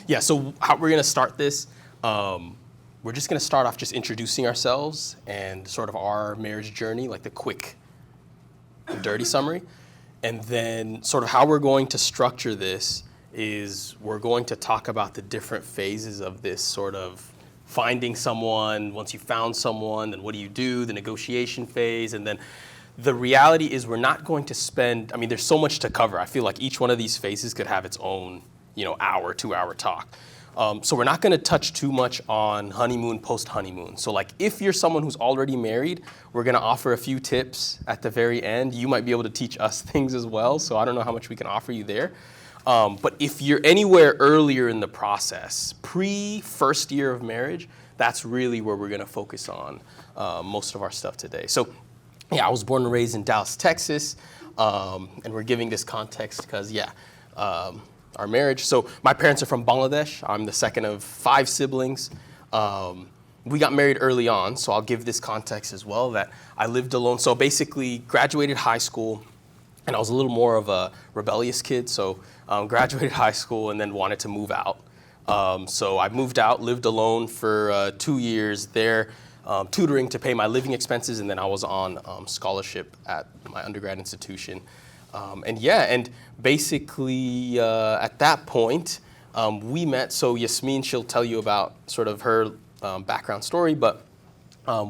Yeah, so how we're going to start this, we're just going to start off just introducing ourselves and sort of our marriage journey, like the quick and dirty summary. And then sort of how we're going to structure this is we're going to talk about the different phases of this sort of finding someone. Once you found someone, then what do you do, the negotiation phase, and then the reality is we're not going to spend, I mean, there's so much to cover. I feel like each one of these phases could have its own, hour, 2-hour talk. So we're not going to touch too much on honeymoon, post-honeymoon. So like if you're someone who's already married, we're going to offer a few tips at the very end. You might be able to teach us things as well. So I don't know how much we can offer you there. But if you're anywhere earlier in the process, pre-first year of marriage, that's really where we're going to focus on most of our stuff today. So yeah, I was born and raised in Dallas, Texas. And we're giving this context because, our marriage. So my parents are from Bangladesh. I'm the second of 5 siblings. We got married early on, so I'll give this context as well that I lived alone. So basically graduated high school, and I was a little more of a rebellious kid. So graduated high school and then wanted to move out. So I moved out, lived alone for 2 years there, tutoring to pay my living expenses, and then I was on scholarship at my undergrad institution. And basically at that point, we met. So Yasmeen, she'll tell you about sort of her background story, but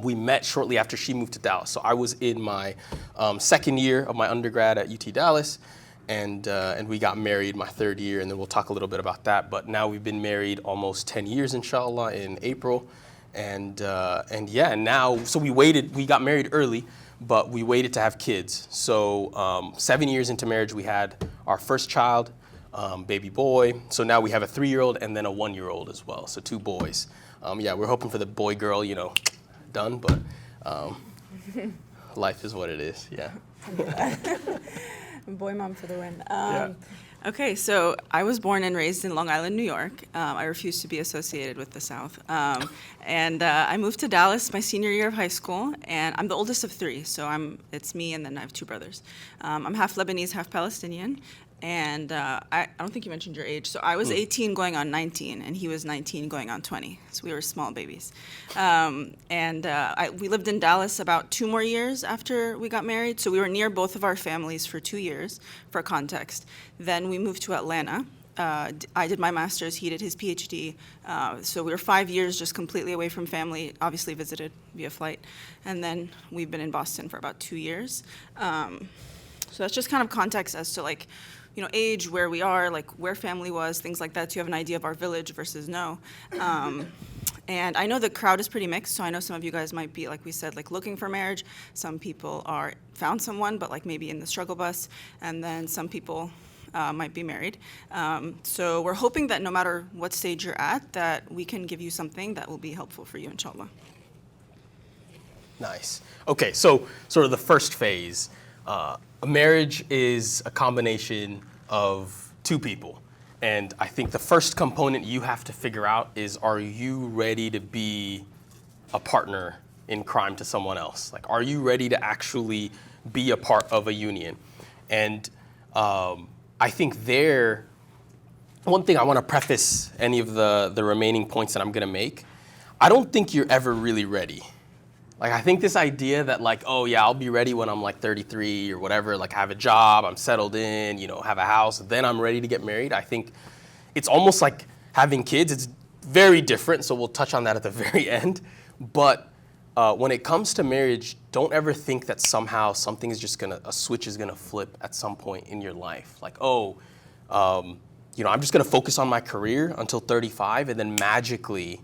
we met shortly after she moved to Dallas. So I was in my second year of my undergrad at UT Dallas, and we got married my third year, and then we'll talk a little bit about that. But now we've been married almost 10 years, inshallah, in April. And now, so we got married early, but we waited to have kids. So 7 years into marriage, we had our first child, baby boy. So now we have a 3-year-old and then a 1-year-old as well. So 2 boys. We're hoping for the boy girl, done, but life is what it is, yeah. Boy mom for the win. Yeah. Okay, so I was born and raised in Long Island, New York. I refuse to be associated with the South. And I moved to Dallas my senior year of high school, and I'm the oldest of 3, so it's me and then I have 2 brothers. I'm half Lebanese, half Palestinian, and I don't think you mentioned your age. So I was 18 going on 19, and he was 19 going on 20, so we were small babies. We lived in Dallas about 2 more years after we got married, so we were near both of our families for 2 years, for context. Then we moved to Atlanta. I did my master's, he did his PhD. So we were 5 years just completely away from family, obviously visited via flight. And then we've been in Boston for about 2 years. So that's just kind of context as to age, where we are, where family was, things like that. So you have an idea of our village versus no. And I know the crowd is pretty mixed, so I know some of you guys might be, like we said, looking for marriage. Some people found someone, but maybe in the struggle bus. And then some people might be married. So we're hoping that no matter what stage you're at, that we can give you something that will be helpful for you, inshallah. Nice. Okay, so sort of the first phase. A marriage is a combination of 2 people. And I think the first component you have to figure out is, are you ready to be a partner in crime to someone else? Are you ready to actually be a part of a union? And I think one thing I want to preface any of the remaining points that I'm going to make, I don't think you're ever really ready. I think this idea that I'll be ready when I'm 33 or whatever, I have a job, I'm settled in, have a house, then I'm ready to get married. I think it's almost like having kids. It's very different, so we'll touch on that at the very end. But when it comes to marriage, don't ever think that somehow a switch is gonna flip at some point in your life. I'm just gonna focus on my career until 35, and then magically,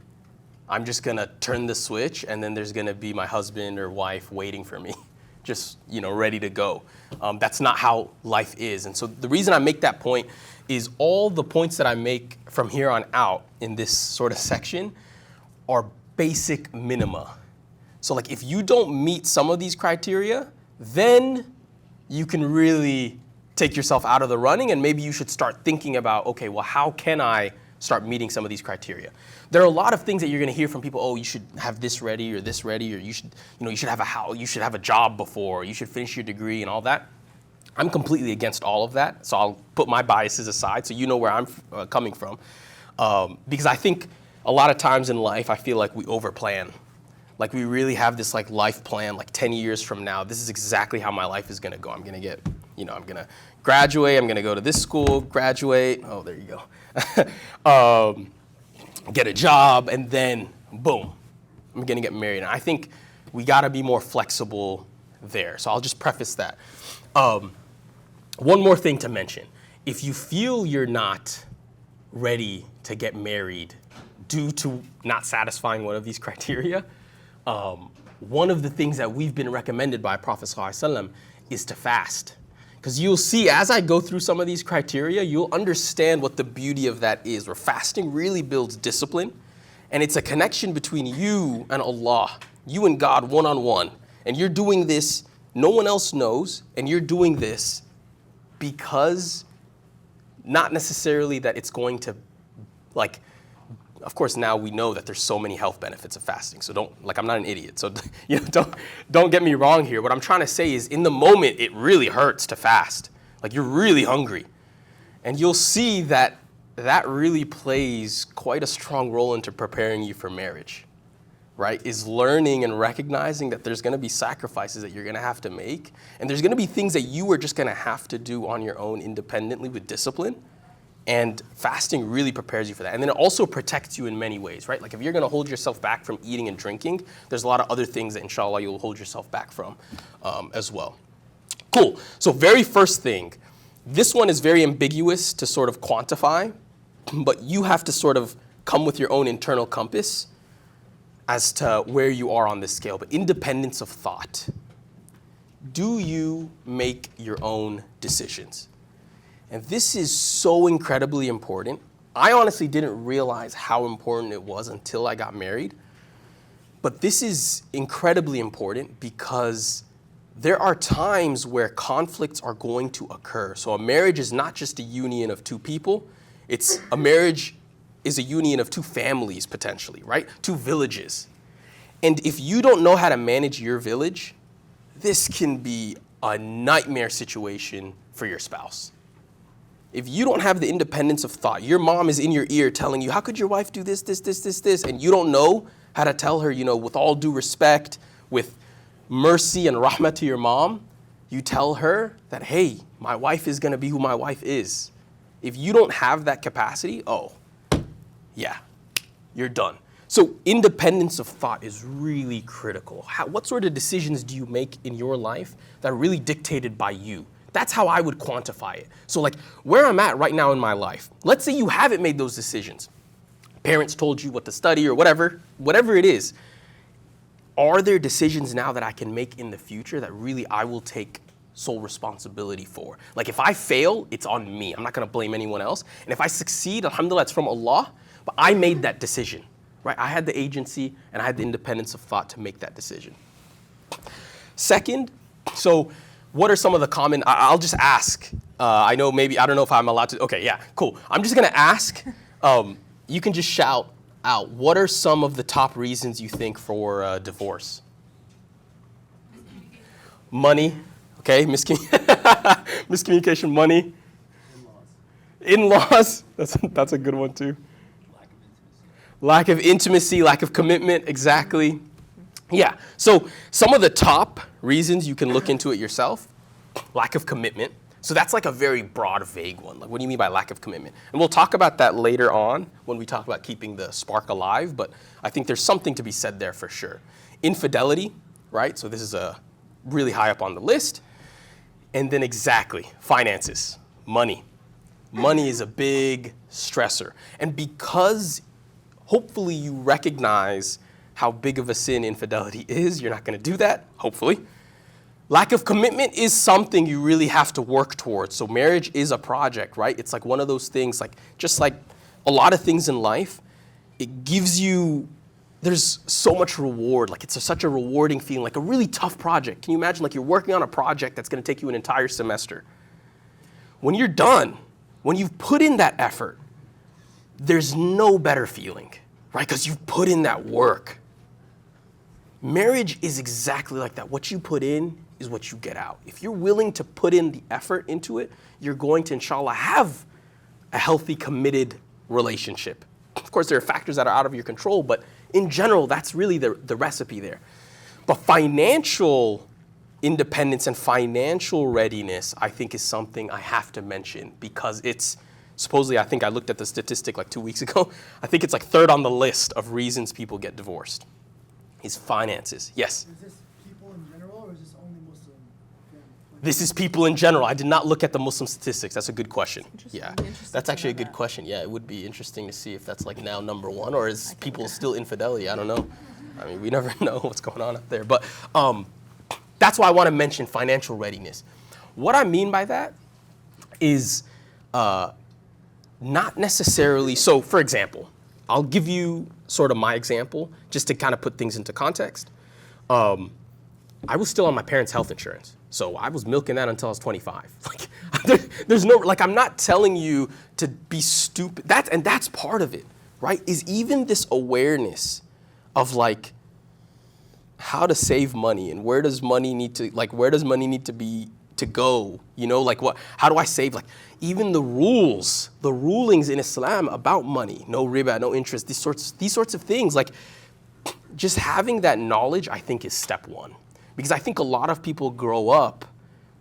I'm just gonna turn the switch, and then there's gonna be my husband or wife waiting for me, just ready to go. That's not how life is. And so the reason I make that point is all the points that I make from here on out in this sort of section are basic minima. So if you don't meet some of these criteria, then you can really take yourself out of the running, and maybe you should start thinking about, okay, well, how can I start meeting some of these criteria? There are a lot of things that you're going to hear from people. Oh, you should have this ready, or you should have a house, you should have a job before, or you should finish your degree and all that. I'm completely against all of that, so I'll put my biases aside so you know where I'm coming from. Because I think a lot of times in life, I feel like we overplan. Like we really have this like life plan, like 10 years from now, this is exactly how my life is gonna go. I'm gonna get, I'm gonna graduate, I'm gonna go to this school, graduate, oh, there you go. Get a job, and then boom, I'm gonna get married. And I think we gotta be more flexible there. So I'll just preface that. One more thing to mention. If you feel you're not ready to get married due to not satisfying one of these criteria, one of the things that we've been recommended by Prophet ﷺ is to fast. Because you'll see, as I go through some of these criteria, you'll understand what the beauty of that is, where fasting really builds discipline, and it's a connection between you and Allah, you and God one-on-one. And you're doing this, no one else knows, and you're doing this because not necessarily that it's going to, like, of course now we know that there's so many health benefits of fasting, so I'm not an idiot, so don't get me wrong here. What I'm trying to say is, in the moment, it really hurts to fast. Like, you're really hungry. And you'll see that that really plays quite a strong role into preparing you for marriage, right? Is learning and recognizing that there's gonna be sacrifices that you're gonna have to make, and there's gonna be things that you are just gonna have to do on your own independently with discipline. And fasting really prepares you for that. And then it also protects you in many ways, right? Like if you're gonna hold yourself back from eating and drinking, there's a lot of other things that inshallah you'll hold yourself back from as well. Cool, so very first thing, this one is very ambiguous to sort of quantify, but you have to sort of come with your own internal compass as to where you are on this scale. But independence of thought. Do you make your own decisions? And this is so incredibly important. I honestly didn't realize how important it was until I got married. But this is incredibly important because there are times where conflicts are going to occur. So a marriage is not just a union of two people. A marriage is a union of two families potentially, right? Two villages. And if you don't know how to manage your village, this can be a nightmare situation for your spouse. If you don't have the independence of thought, your mom is in your ear telling you, how could your wife do this, and you don't know how to tell her, with all due respect, with mercy and rahmah to your mom, you tell her that, hey, my wife is gonna be who my wife is. If you don't have that capacity, yeah, you're done. So independence of thought is really critical. What sort of decisions do you make in your life that are really dictated by you? That's how I would quantify it. So like where I'm at right now in my life, let's say you haven't made those decisions. Parents told you what to study or whatever it is. Are there decisions now that I can make in the future that really I will take sole responsibility for? Like if I fail, it's on me. I'm not gonna blame anyone else. And if I succeed, alhamdulillah, it's from Allah, but I made that decision, right? I had the agency and I had the independence of thought to make that decision. Second, so what are some of the common, I'll just ask. I don't know if I'm allowed to, okay, yeah, cool. I'm just gonna ask, you can just shout out, what are some of the top reasons you think for divorce? Money, okay, miscommunication, money. In-laws, that's a good one too. Lack of intimacy, lack of commitment, exactly. Yeah, so some of the top reasons, you can look into it yourself. Lack of commitment. So that's like a very broad, vague one. Like, what do you mean by lack of commitment? And we'll talk about that later on when we talk about keeping the spark alive, but I think there's something to be said there for sure. Infidelity, right? So this is really high up on the list. And then exactly, finances, money. Money is a big stressor. And because hopefully you recognize how big of a sin infidelity is, you're not gonna do that, hopefully. Lack of commitment is something you really have to work towards. So marriage is a project, right? It's like one of those things, like just like a lot of things in life, it gives you, there's so much reward. Like it's such a rewarding feeling, like a really tough project. Can you imagine like you're working on a project that's gonna take you an entire semester? When you're done, when you've put in that effort, there's no better feeling, right? Because you've put in that work. Marriage is exactly like that. What you put in is what you get out. If you're willing to put in the effort into it, you're going to, inshallah, have a healthy, committed relationship. course, there are factors that are out of your control, but in general, that's really the recipe there. But financial independence and financial readiness, I think, is something I have to mention because it's supposedly, I think I looked at the statistic like 2 weeks ago, I think it's like third on the list of reasons people get divorced is finances. Yes? Is this people in general or is this only Muslim families? This is people in general. I did not look at the Muslim statistics. That's a good question. Interesting. Yeah, Interesting that's to actually a know good that. question. Yeah, it would be interesting to see if that's like now number one or is people still infidelity? I don't know. I mean, we never know what's going on up there. But that's why I want to mention financial readiness. What I mean by that is not necessarily, so for example, I'll give you sort of my example just to kind of put things into context. I was still on my parents' health insurance. So I was milking that until I was 25. Like, there's no, like, I'm not telling you to be stupid. That's part of it, right? Is even this awareness of like how to save money and where does money need to be to go? You know, like how do I save? Like even the rulings in Islam about money, no riba, no interest, these sorts of things, like just having that knowledge, I think is step one. Because I think a lot of people grow up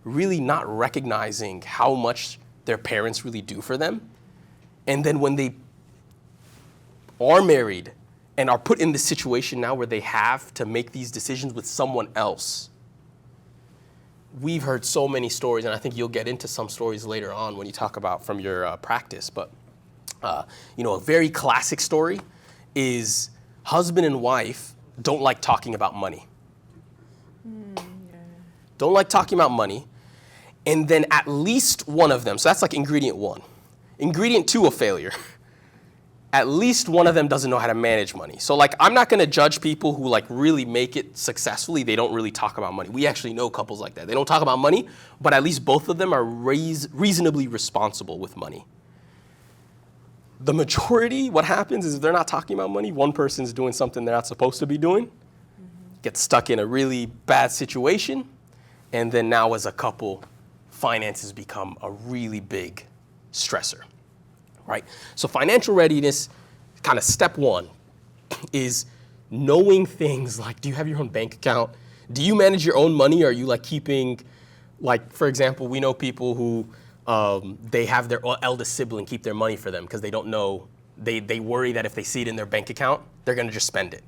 really not recognizing how much their parents really do for them. And then when they are married and are put in this situation now where they have to make these decisions with someone else, we've heard so many stories, and I think you'll get into some stories later on when you talk about from your practice. But you know, a very classic story is husband and wife don't like talking about money. Don't like talking about money. And then at least one of them, so that's like ingredient one. Ingredient two of failure. At least one of them doesn't know how to manage money. So like, I'm not gonna judge people who like really make it successfully. They don't really talk about money. We actually know couples like that. They don't talk about money, but at least both of them are reasonably responsible with money. The majority, what happens is if they're not talking about money, one person's doing something they're not supposed to be doing, gets stuck in a really bad situation, and then now as a couple, finances become a really big stressor, right? So financial readiness, kind of step one, is knowing things like, do you have your own bank account? Do you manage your own money? Or are you like keeping, like for example, we know people who they have their eldest sibling keep their money for them because they don't know, they worry that if they see it in their bank account, they're gonna just spend it.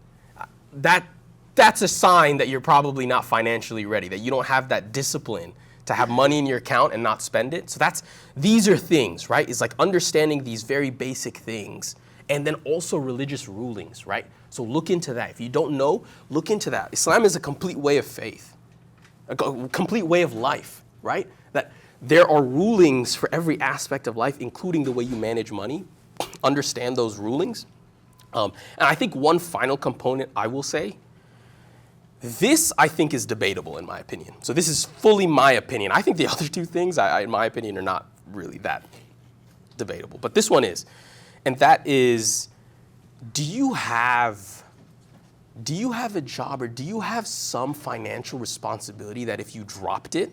That's a sign that you're probably not financially ready, that you don't have that discipline to have money in your account and not spend it. So these are things, right? It's like understanding these very basic things and then also religious rulings, right? So look into that. If you don't know, look into that. Islam is a complete way of faith, a complete way of life, right? That there are rulings for every aspect of life, including the way you manage money. Understand those rulings. And I think one final component I will say, this, I think, is debatable in my opinion. So this is fully my opinion. I think the other two things, in my opinion, are not really that debatable. But this one is, and that is, do you have a job or do you have some financial responsibility that if you dropped it,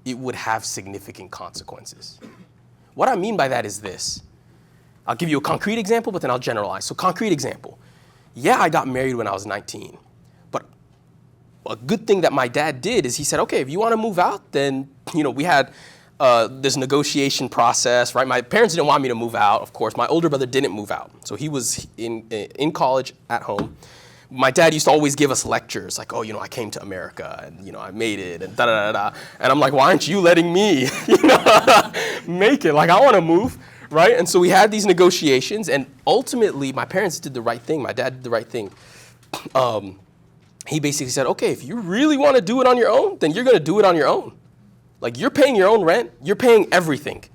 it would have significant consequences? What I mean by that is this. I'll give you a concrete example, but then I'll generalize. So concrete example. Yeah, I got married when I was 19, but a good thing that my dad did is he said, okay, if you want to move out, then, you know, we had this negotiation process, right? My parents didn't want me to move out, of course. My older brother didn't move out. So he was in college at home. My dad used to always give us lectures like, oh, you know, I came to America and, you know, I made it and da-da-da-da. And I'm like, why aren't you letting me, you know, make it? Like, I want to move. Right? And so we had these negotiations, and ultimately my parents did the right thing. My dad did the right thing. He basically said, okay, if you really want to do it on your own, then you're going to do it on your own. Like, you're paying your own rent. You're paying everything.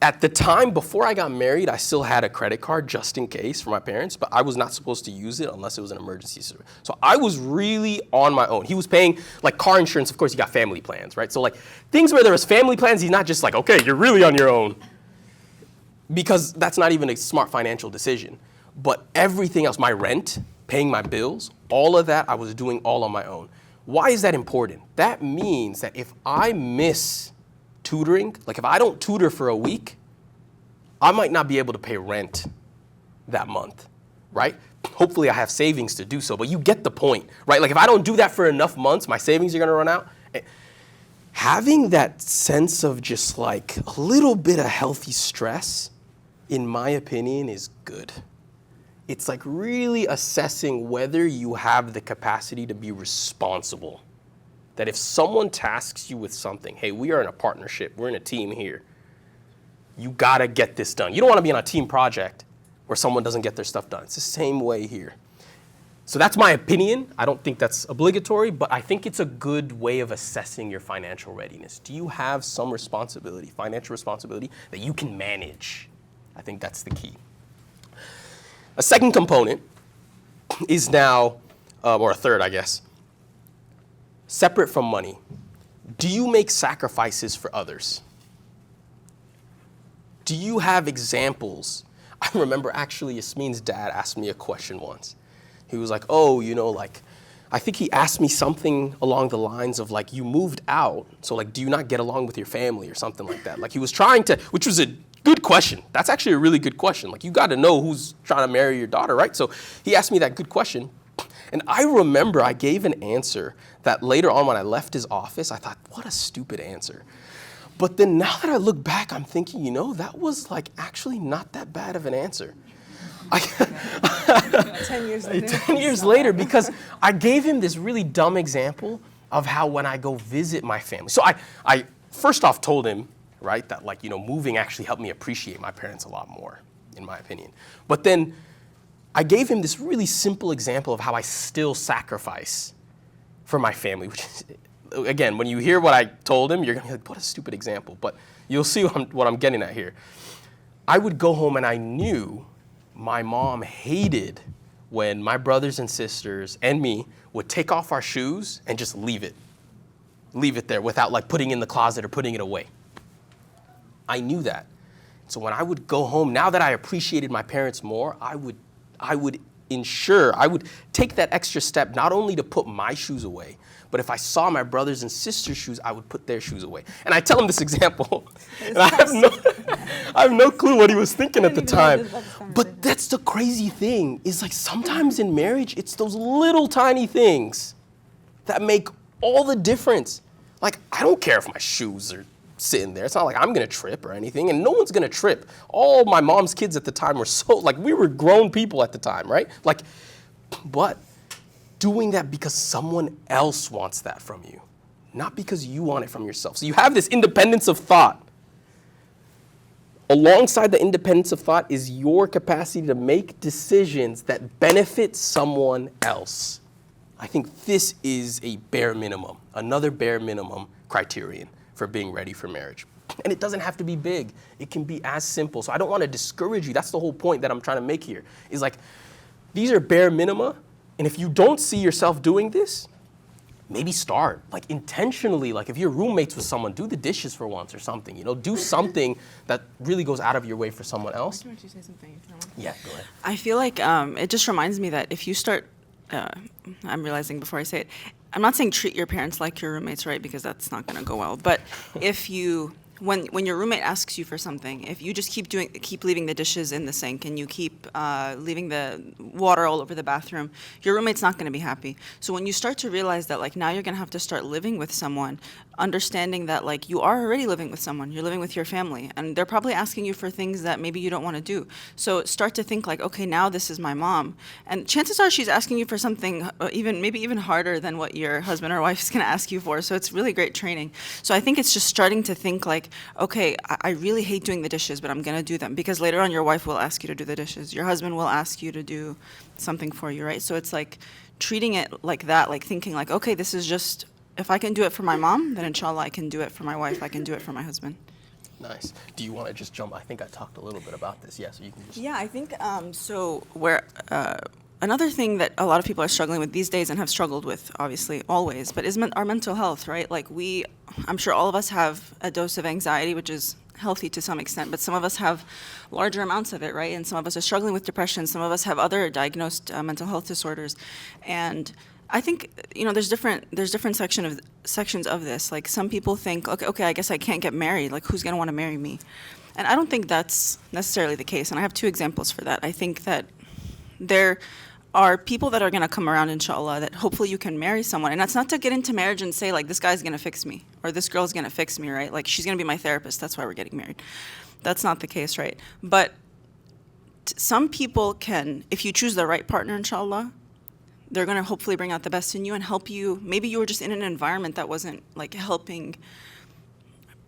At the time, before I got married, I still had a credit card just in case for my parents, but I was not supposed to use it unless it was an emergency. So I was really on my own. He was paying, like, car insurance. Of course, you got family plans, right? So, like, things where there was family plans, he's not just like, okay, you're really on your own. Because that's not even a smart financial decision. But everything else, my rent, paying my bills, all of that, I was doing all on my own. Why is that important? That means that if I miss tutoring, like if I don't tutor for a week, I might not be able to pay rent that month, right? Hopefully I have savings to do so, but you get the point, right? Like if I don't do that for enough months, my savings are gonna run out. Having that sense of just like a little bit of healthy stress, in my opinion, is good. It's like really assessing whether you have the capacity to be responsible. That if someone tasks you with something, hey, we are in a partnership, we're in a team here, you gotta get this done. You don't wanna be on a team project where someone doesn't get their stuff done. It's the same way here. So that's my opinion. I don't think that's obligatory, but I think it's a good way of assessing your financial readiness. Do you have some responsibility, financial responsibility, that you can manage? I think that's the key. A second component is now, or a third, I guess, separate from money. Do you make sacrifices for others? Do you have examples? I remember actually Yasmeen's dad asked me a question once. He was like, oh, you know, like, I think he asked me something along the lines of like, you moved out, so like, do you not get along with your family or something like that? Like he was trying to, which was a good question. That's actually a really good question. Like you got to know who's trying to marry your daughter, right? So he asked me that good question. And I remember I gave an answer that later on when I left his office, I thought, what a stupid answer. But then now that I look back, I'm thinking, you know, that was like actually not that bad of an answer. 10 years later. 10 years later, because I gave him this really dumb example of how when I go visit my family. So I first off told him, right, that like, you know, moving actually helped me appreciate my parents a lot more, in my opinion. But then I gave him this really simple example of how I still sacrifice for my family, which is, again, when you hear what I told him, you're gonna be like, what a stupid example, but you'll see what I'm getting at here. I would go home and I knew my mom hated when my brothers and sisters and me would take off our shoes and just leave it there without like putting it in the closet or putting it away. I knew that. So when I would go home, now that I appreciated my parents more, I would take that extra step not only to put my shoes away, but if I saw my brothers and sisters' shoes, I would put their shoes away. And I tell him this example, and I have no clue what he was thinking at the time. But that's the crazy thing, is like sometimes in marriage, it's those little tiny things that make all the difference. Like, I don't care if my shoes are sitting there. It's not like I'm gonna trip or anything, and no one's gonna trip. All my mom's kids at the time were so, like, we were grown people at the time, right? Like, but doing that because someone else wants that from you, not because you want it from yourself. So you have this independence of thought. Alongside the independence of thought is your capacity to make decisions that benefit someone else. I think this is a bare minimum, another bare minimum criterion for being ready for marriage. And it doesn't have to be big. It can be as simple. So I don't want to discourage you. That's the whole point that I'm trying to make here, is like, these are bare minima. And if you don't see yourself doing this, maybe start, like intentionally, like if you're roommates with someone, do the dishes for once or something, you know, do something that really goes out of your way for someone else. Can I say something? Yeah, go ahead. I feel like it just reminds me that if you start, I'm realizing before I say it, I'm not saying treat your parents like your roommates, right? Because that's not going to go well. But if you, when your roommate asks you for something, if you just keep leaving the dishes in the sink and you keep leaving the water all over the bathroom, your roommate's not going to be happy. So when you start to realize that like now you're going to have to start living with someone, understanding that like you are already living with someone, you're living with your family, and they're probably asking you for things that maybe you don't want to do. So start to think like, okay, now this is my mom, and chances are she's asking you for something maybe even harder than what your husband or wife is going to ask you for. So it's really great training. So I think it's just starting to think like, okay, I really hate doing the dishes, but I'm going to do them, because later on your wife will ask you to do the dishes. Your husband will ask you to do something for you, right? So it's like treating it like that, like thinking like, okay, this is just, if I can do it for my mom, then inshallah I can do it for my wife, I can do it for my husband. Nice. Do you want to just jump? I think I talked a little bit about this. Yeah, so you can just. Yeah, I think another thing that a lot of people are struggling with these days and have struggled with, obviously, always, but is our mental health, right? Like I'm sure all of us have a dose of anxiety, which is healthy to some extent, but some of us have larger amounts of it, right? And some of us are struggling with depression. Some of us have other diagnosed mental health disorders. And I think, you know, there's different sections of this. Like some people think, okay, I guess I can't get married. Like who's going to want to marry me? And I don't think that's necessarily the case. And I have two examples for that. I think that there are people that are going to come around, inshallah, that hopefully you can marry someone. And that's not to get into marriage and say, like, this guy's going to fix me, or this girl's going to fix me, right? Like, she's going to be my therapist. That's why we're getting married. That's not the case, right? But some people can, if you choose the right partner, inshallah, they're going to hopefully bring out the best in you and help you. Maybe you were just in an environment that wasn't, like, helping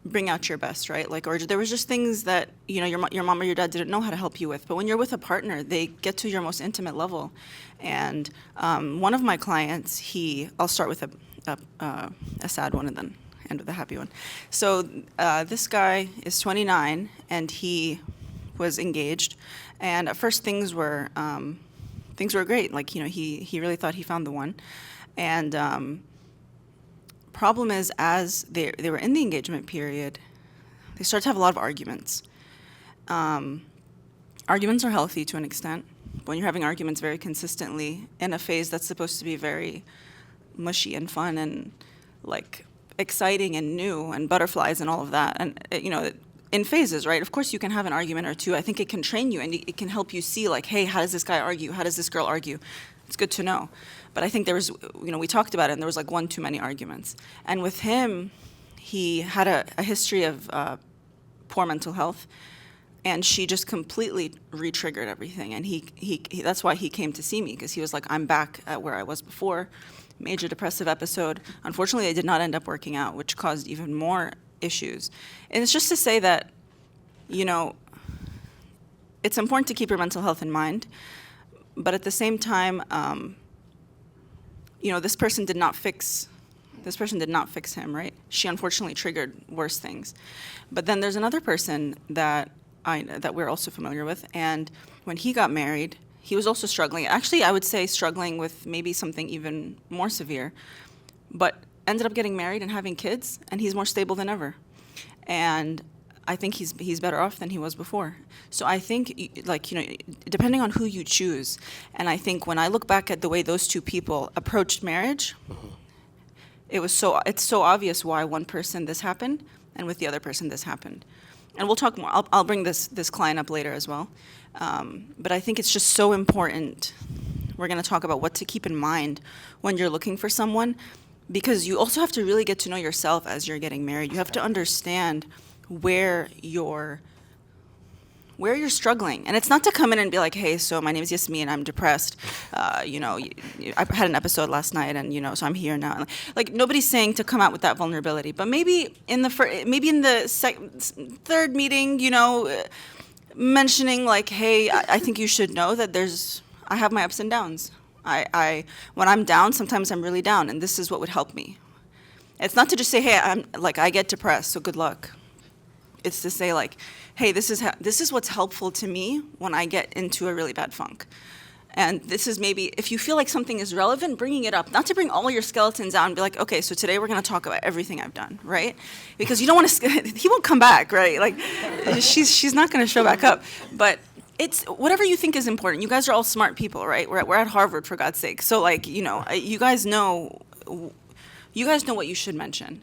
bring out your best, right? Like, or there was just things that, you know, your mom or your dad didn't know how to help you with. But when you're with a partner, they get to your most intimate level. And one of my clients, I'll start with a sad one and then end with a happy one. So this guy is 29 and he was engaged. And at first things were great. Like, you know, he really thought he found the one. And problem is, as they were in the engagement period, they started to have a lot of arguments. Arguments are healthy to an extent. When you're having arguments very consistently in a phase that's supposed to be very mushy and fun and, like, exciting and new and butterflies and all of that, and, you know, in phases, right? Of course you can have an argument or two. I think it can train you and it can help you see, like, hey, how does this guy argue? How does this girl argue? It's good to know. But I think there was, you know, we talked about it, and there was like one too many arguments. And with him, he had a history of poor mental health, and she just completely re-triggered everything. And he that's why he came to see me, because he was like, I'm back at where I was before, major depressive episode. Unfortunately, it did not end up working out, which caused even more issues. And it's just to say that, you know, it's important to keep your mental health in mind, but at the same time, you know, this person did not fix him, right? She unfortunately triggered worse things. But then there's another person that we're also familiar with, and when he got married, he was also struggling. Actually, I would say struggling with maybe something even more severe, but ended up getting married and having kids, and he's more stable than ever. And I think he's better off than he was before. So I think, like, you know, depending on who you choose, and I think when I look back at the way those two people approached marriage, it's so obvious why one person this happened and with the other person this happened. And we'll talk more. I'll bring this client up later as well. But I think it's just so important. We're going to talk about what to keep in mind when you're looking for someone, because you also have to really get to know yourself as you're getting married. You have to understand where you're struggling. And it's not to come in and be like, hey, so my name is Yasmeen, I'm depressed. You know, I had an episode last night, and, you know, so I'm here now. Like, nobody's saying to come out with that vulnerability. But maybe in the third meeting, you know, mentioning like, hey, I think you should know that I have my ups and downs. When I'm down, sometimes I'm really down, and this is what would help me. It's not to just say, hey, I get depressed, so good luck. It's to say, like, hey, this is what's helpful to me when I get into a really bad funk. And this is maybe, if you feel like something is relevant, bringing it up. Not to bring all your skeletons out and be like, okay, so today we're going to talk about everything I've done, right? Because you don't want to, he won't come back, right? Like, she's not going to show back up. But it's whatever you think is important. You guys are all smart people, right? We're at Harvard, for God's sake. So, like, you know, you guys know what you should mention.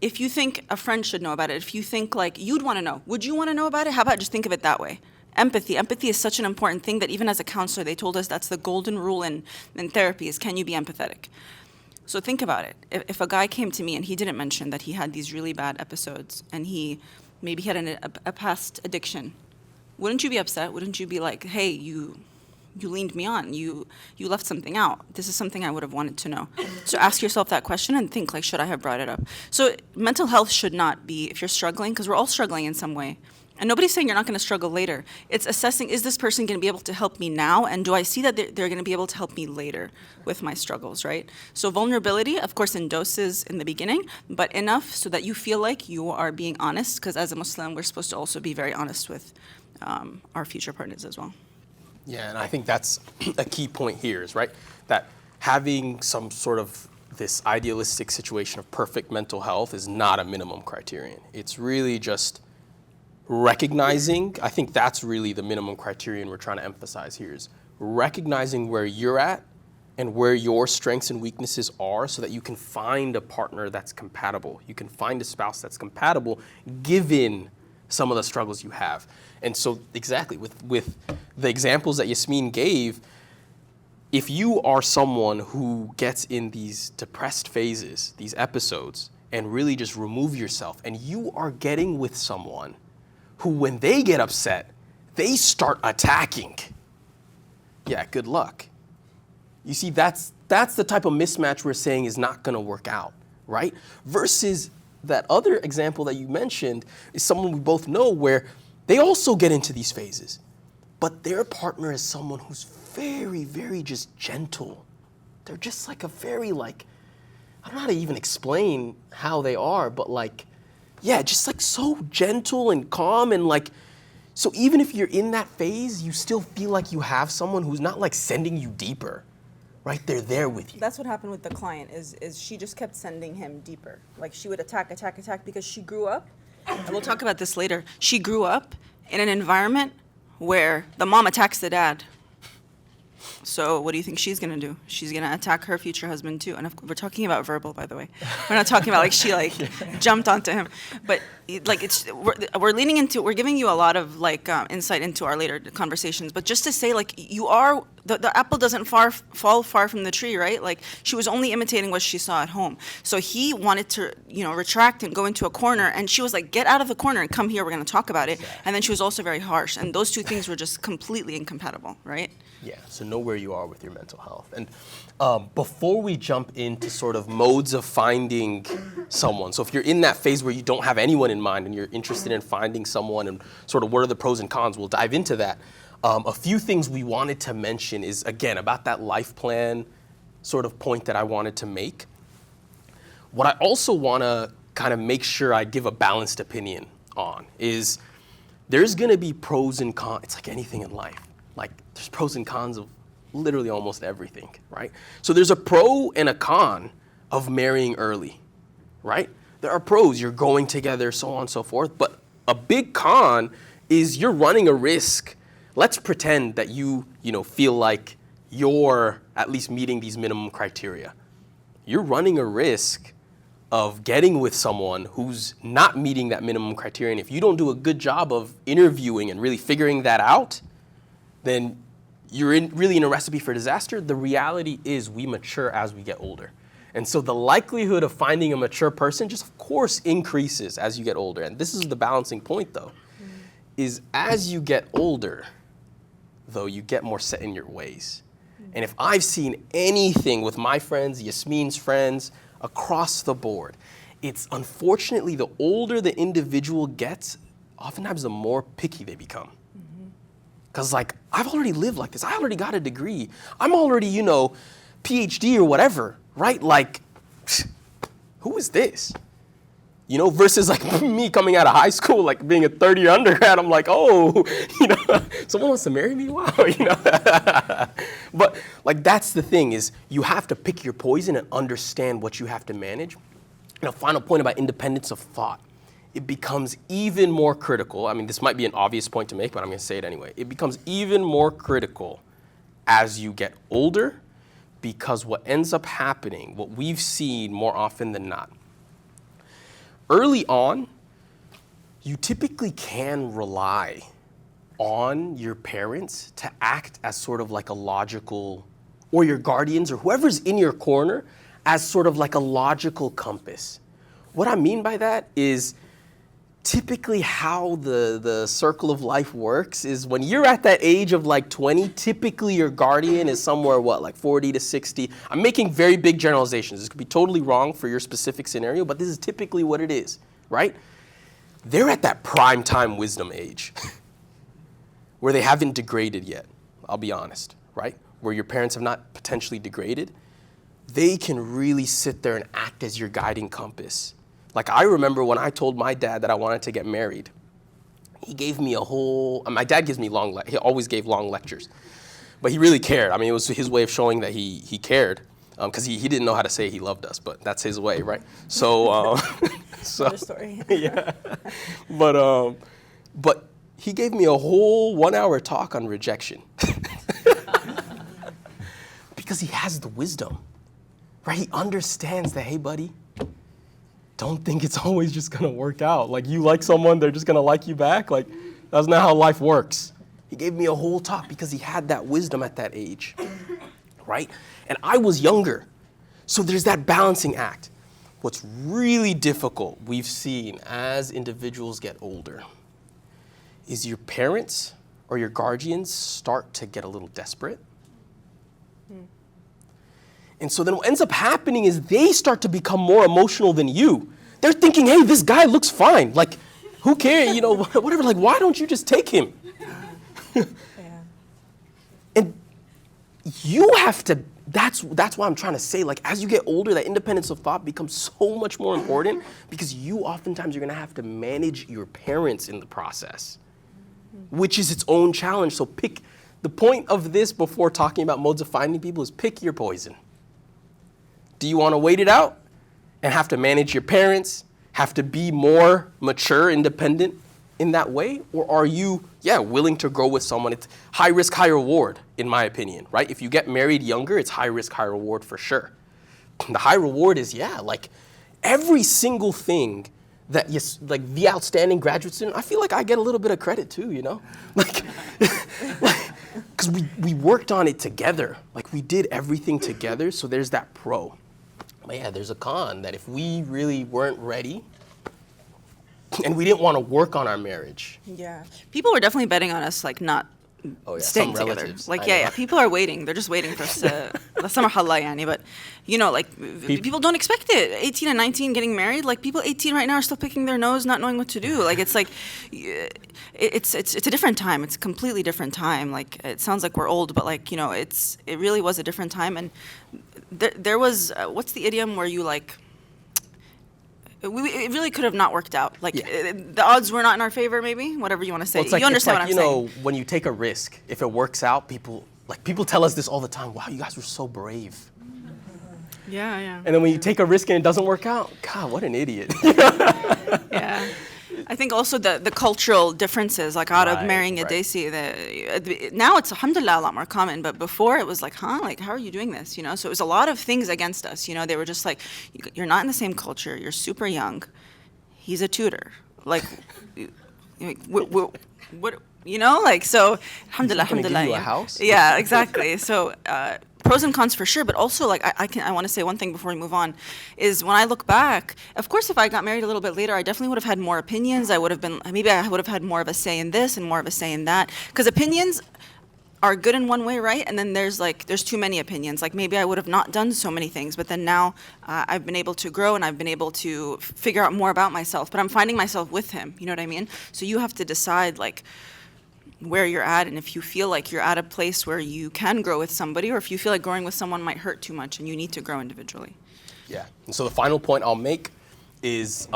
If you think a friend should know about it, if you think like you'd want to know, would you want to know about it? How about just think of it that way? Empathy. Empathy is such an important thing that even as a counselor, they told us that's the golden rule in therapy is, can you be empathetic? So think about it. If a guy came to me and he didn't mention that he had these really bad episodes and he maybe had a past addiction, wouldn't you be upset? Wouldn't you be like, hey, you leaned me on, you left something out. This is something I would have wanted to know. So ask yourself that question and think, like, should I have brought it up? So mental health should not be, if you're struggling, because we're all struggling in some way. And nobody's saying you're not going to struggle later. It's assessing, is this person going to be able to help me now? And do I see that they're going to be able to help me later with my struggles, right? So vulnerability, of course, in doses in the beginning, but enough so that you feel like you are being honest, because as a Muslim, we're supposed to also be very honest with our future partners as well. Yeah, and I think that's a key point here is, right, that having some sort of this idealistic situation of perfect mental health is not a minimum criterion. It's really just recognizing, I think that's really the minimum criterion we're trying to emphasize here, is recognizing where you're at and where your strengths and weaknesses are so that you can find a partner that's compatible. You can find a spouse that's compatible given some of the struggles you have. And so exactly, with the examples that Yasmeen gave, if you are someone who gets in these depressed phases, these episodes, and really just remove yourself, and you are getting with someone who, when they get upset, they start attacking, yeah, good luck. You see, that's the type of mismatch we're saying is not gonna work out, right? Versus that other example that you mentioned is someone we both know where they also get into these phases, but their partner is someone who's very, very just gentle. They're just like a very like, I don't know how to even explain how they are, but like, yeah, just like so gentle and calm and like, so even if you're in that phase, you still feel like you have someone who's not like sending you deeper, right? They're there with you. That's what happened with the client is she just kept sending him deeper. Like she would attack because she grew up, and we'll talk about this later. She grew up in an environment where the mom attacks the dad. So what do you think she's gonna do? She's gonna attack her future husband too. And we're talking about verbal, by the way. We're not talking about like she like jumped onto him. But like we're leaning into, we're giving you a lot of like insight into our later conversations. But just to say like you are, the apple doesn't fall far from the tree, right? Like she was only imitating what she saw at home. So he wanted to, retract and go into a corner. And she was like, get out of the corner and come here, we're gonna talk about it. And then she was also very harsh. And those two things were just completely incompatible, right? Yeah, so know where you are with your mental health. And before we jump into sort of modes of finding someone, so if you're in that phase where you don't have anyone in mind and you're interested in finding someone and sort of what are the pros and cons, we'll dive into that. A few things we wanted to mention is, again, about that life plan sort of point that I wanted to make. What I also want to kind of make sure I give a balanced opinion on is there's going to be pros and cons. It's like anything in life. Like there's pros and cons of literally almost everything, right? So there's a pro and a con of marrying early, right? There are pros, you're growing together, so on and so forth, but a big con is you're running a risk. Let's pretend that you feel like you're at least meeting these minimum criteria. You're running a risk of getting with someone who's not meeting that minimum criteria, and if you don't do a good job of interviewing and really figuring that out, then you're really in a recipe for disaster. The reality is we mature as we get older. And so the likelihood of finding a mature person just, of course, increases as you get older. And this is the balancing point, though, is as you get older, though, you get more set in your ways. And if I've seen anything with my friends, Yasmeen's friends, across the board, it's unfortunately the older the individual gets, oftentimes the more picky they become. Because like, I've already lived like this. I already got a degree. I'm already, PhD or whatever, right? Like, who is this? Versus like me coming out of high school, like being a third-year undergrad, I'm like, oh, someone wants to marry me? Wow, But like, that's the thing is you have to pick your poison and understand what you have to manage. And a final point about independence of thought. It becomes even more critical. I mean, this might be an obvious point to make, but I'm going to say it anyway. It becomes even more critical as you get older because what ends up happening, what we've seen more often than not, early on, you typically can rely on your parents to act as sort of like a logical, or your guardians or whoever's in your corner as sort of like a logical compass. What I mean by that is typically how the circle of life works is when you're at that age of like 20, typically your guardian is somewhere, like 40 to 60. I'm making very big generalizations. This could be totally wrong for your specific scenario, but this is typically what it is, right? They're at that prime time wisdom age where they haven't degraded yet, I'll be honest, right? Where your parents have not potentially degraded. They can really sit there and act as your guiding compass. Like I remember when I told my dad that I wanted to get married, he gave me my dad gives me he always gave long lectures, but he really cared. I mean, it was his way of showing that he cared, because he didn't know how to say he loved us, but that's his way, right? So, Another story. Yeah, but he gave me a whole 1-hour talk on rejection, because he has the wisdom, right? He understands that, hey, buddy, don't think it's always just gonna work out. Like you like someone, they're just gonna like you back. Like that's not how life works. He gave me a whole talk because he had that wisdom at that age, right? And I was younger. So there's that balancing act. What's really difficult we've seen as individuals get older is your parents or your guardians start to get a little desperate. And so then what ends up happening is they start to become more emotional than you. They're thinking, hey, this guy looks fine. Like, who cares? You know, whatever. Like, why don't you just take him? Yeah. And you have to, that's why I'm trying to say, like, as you get older, that independence of thought becomes so much more important because you oftentimes are going to have to manage your parents in the process, which is its own challenge. So pick, the point of this before talking about modes of finding people is pick your poison. Do you want to wait it out and have to manage your parents, have to be more mature, independent in that way? Or are you, willing to grow with someone? It's high risk, high reward, in my opinion, right? If you get married younger, it's high risk, high reward for sure. The high reward is, like every single thing that, like the outstanding graduate student, I feel like I get a little bit of credit too, you know? Like, because we worked on it together. Like we did everything together, so there's that pro. But there's a con that if we really weren't ready and we didn't want to work on our marriage. Yeah. People were definitely betting on us, like, not staying some together. relatives, Like, I yeah, know. people are waiting. They're just waiting for us to, but, you know, like, people don't expect it. 18 and 19 getting married, like, people 18 right now are still picking their nose, not knowing what to do. Like, it's like, it's a different time. It's a completely different time. Like, it sounds like we're old, but, like, you know, it really was a different time. And there was, what's the idiom where you, like, it really could have not worked out. Like, the odds were not in our favor, maybe, whatever you want to say. Well, it's like, you understand it's like, what I'm saying. You know, when you take a risk, if it works out, people tell us this all the time. Wow, you guys were so brave. Yeah. And then when you take a risk and it doesn't work out, God, what an idiot. Yeah. I think also the cultural differences, like out of Right, marrying a right. Desi, now it's alhamdulillah a lot more common, but before it was like, like, how are you doing this, you know? So it was a lot of things against us, you know? They were just like, you're not in the same culture, you're super young, he's a tutor. Like, what, you know? Like, so, alhamdulillah, He's gonna give alhamdulillah. you a yeah. house? Yeah, exactly. So, pros and cons for sure, but also like I want to say one thing before we move on, is when I look back, of course, if I got married a little bit later, I definitely would have had more opinions. I would have had more of a say in this and more of a say in that, because opinions are good in one way, right? And then there's too many opinions. Like maybe I would have not done so many things, but then now I've been able to grow and I've been able to figure out more about myself, but I'm finding myself with him, you know what I mean? So you have to decide like where you're at, and if you feel like you're at a place where you can grow with somebody, or if you feel like growing with someone might hurt too much and you need to grow individually. Yeah. And so the final point I'll make is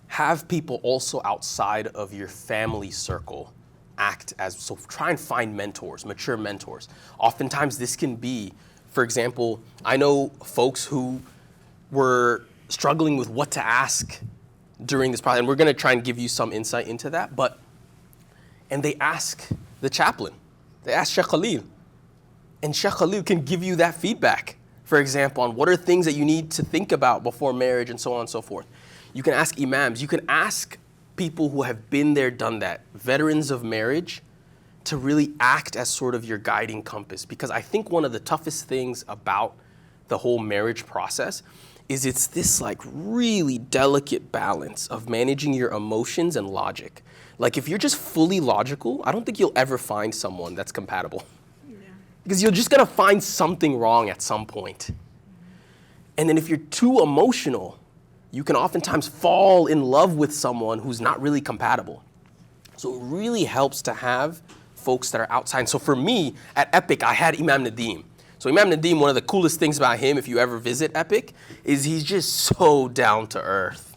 have people also outside of your family circle act as, so try and find mentors, mature mentors. Oftentimes this can be, for example, I know folks who were struggling with what to ask during this process, and we're going to try and give you some insight into that, and they ask the chaplain, they ask Sheikh Khalil, and Sheikh Khalil can give you that feedback, for example, on what are things that you need to think about before marriage and so on and so forth. You can ask imams, you can ask people who have been there, done that, veterans of marriage, to really act as sort of your guiding compass. Because I think one of the toughest things about the whole marriage process is it's this like really delicate balance of managing your emotions and logic. Like if you're just fully logical, I don't think you'll ever find someone that's compatible. Yeah. Because you're just gonna find something wrong at some point. And then if you're too emotional, you can oftentimes fall in love with someone who's not really compatible. So it really helps to have folks that are outside. So for me, at Epic, I had Imam Nadeem. So Imam Nadeem, one of the coolest things about him, if you ever visit Epic, is he's just so down to earth.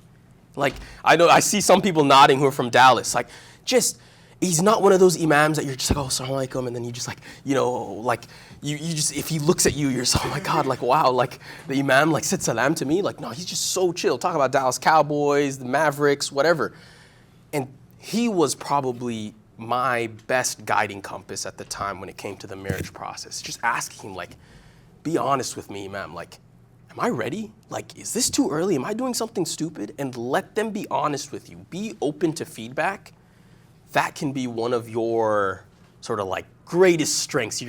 Like, I know, I see some people nodding who are from Dallas. Like, just, he's not one of those imams that you're just like, oh, assalamu alaikum, and then you just like, you know, like, you just, if he looks at you, you're so, oh my God, like, wow, like, the imam, like, said salam to me. Like, no, he's just so chill. Talk about Dallas Cowboys, the Mavericks, whatever. And he was probably my best guiding compass at the time when it came to the marriage process. Just asking him, like, be honest with me, imam. Like, am I ready? Like, is this too early? Am I doing something stupid? And let them be honest with you. Be open to feedback. That can be one of your sort of like greatest strengths.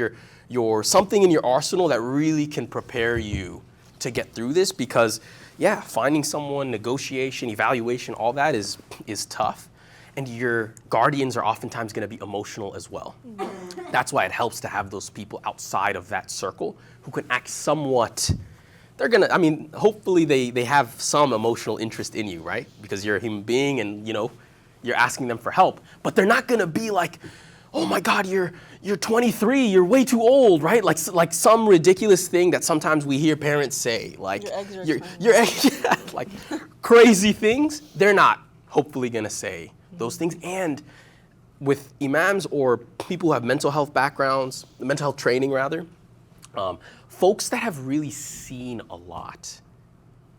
Your something in your arsenal that really can prepare you to get through this, because yeah, finding someone, negotiation, evaluation, all that is tough. And your guardians are oftentimes going to be emotional as well. That's why it helps to have those people outside of that circle who can act somewhat, hopefully they have some emotional interest in you, right? Because you're a human being and, you're asking them for help. But they're not going to be like, oh my God, you're 23, you're way too old, right? Like some ridiculous thing that sometimes we hear parents say, like, your eggs like crazy things. They're not hopefully going to say those things. And with imams or people who have mental health backgrounds, mental health training rather, folks that have really seen a lot,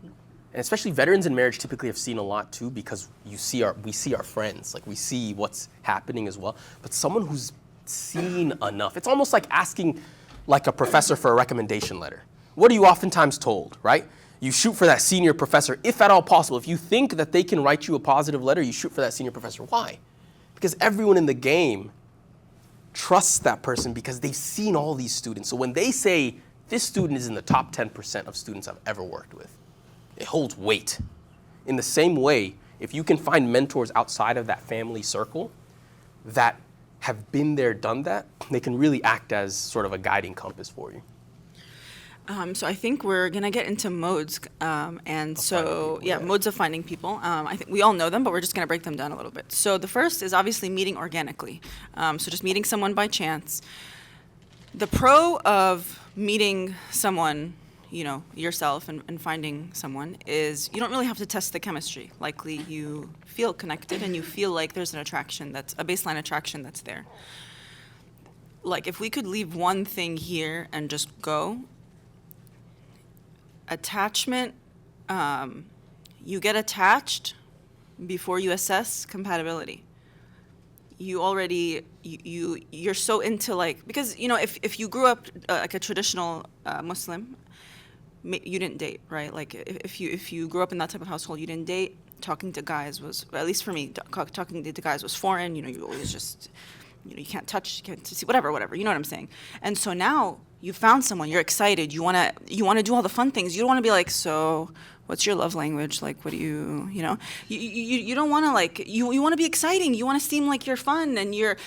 and especially veterans in marriage typically have seen a lot too, because we see our friends, like we see what's happening as well. But someone who's seen enough, it's almost like asking like a professor for a recommendation letter. What are you oftentimes told, right? You shoot for that senior professor, if at all possible. If you think that they can write you a positive letter, you shoot for that senior professor. Why? Because everyone in the game trusts that person because they've seen all these students. So when they say, this student is in the top 10% of students I've ever worked with, it holds weight. In the same way, if you can find mentors outside of that family circle that have been there, done that, they can really act as sort of a guiding compass for you. So I think we're going to get into modes. Modes of finding people. I think we all know them, but we're just going to break them down a little bit. So the first is obviously meeting organically. So just meeting someone by chance. The pro of meeting someone, yourself and finding someone is you don't really have to test the chemistry. Likely you feel connected and you feel like there's an attraction, that's a baseline attraction that's there. Like if we could leave one thing here and just go, attachment, you get attached before you assess compatibility. You're so into because if you grew up like a traditional Muslim, you didn't date, right? Like if you grew up in that type of household, you didn't date. Talking to guys was, at least for me, talking to guys was foreign. You always just, you can't touch, you can't see, whatever. You know what I'm saying? And so now you found someone, you're excited, you wanna do all the fun things. You don't wanna be like, so what's your love language? Like, what do you don't wanna you wanna be exciting. You wanna seem like you're fun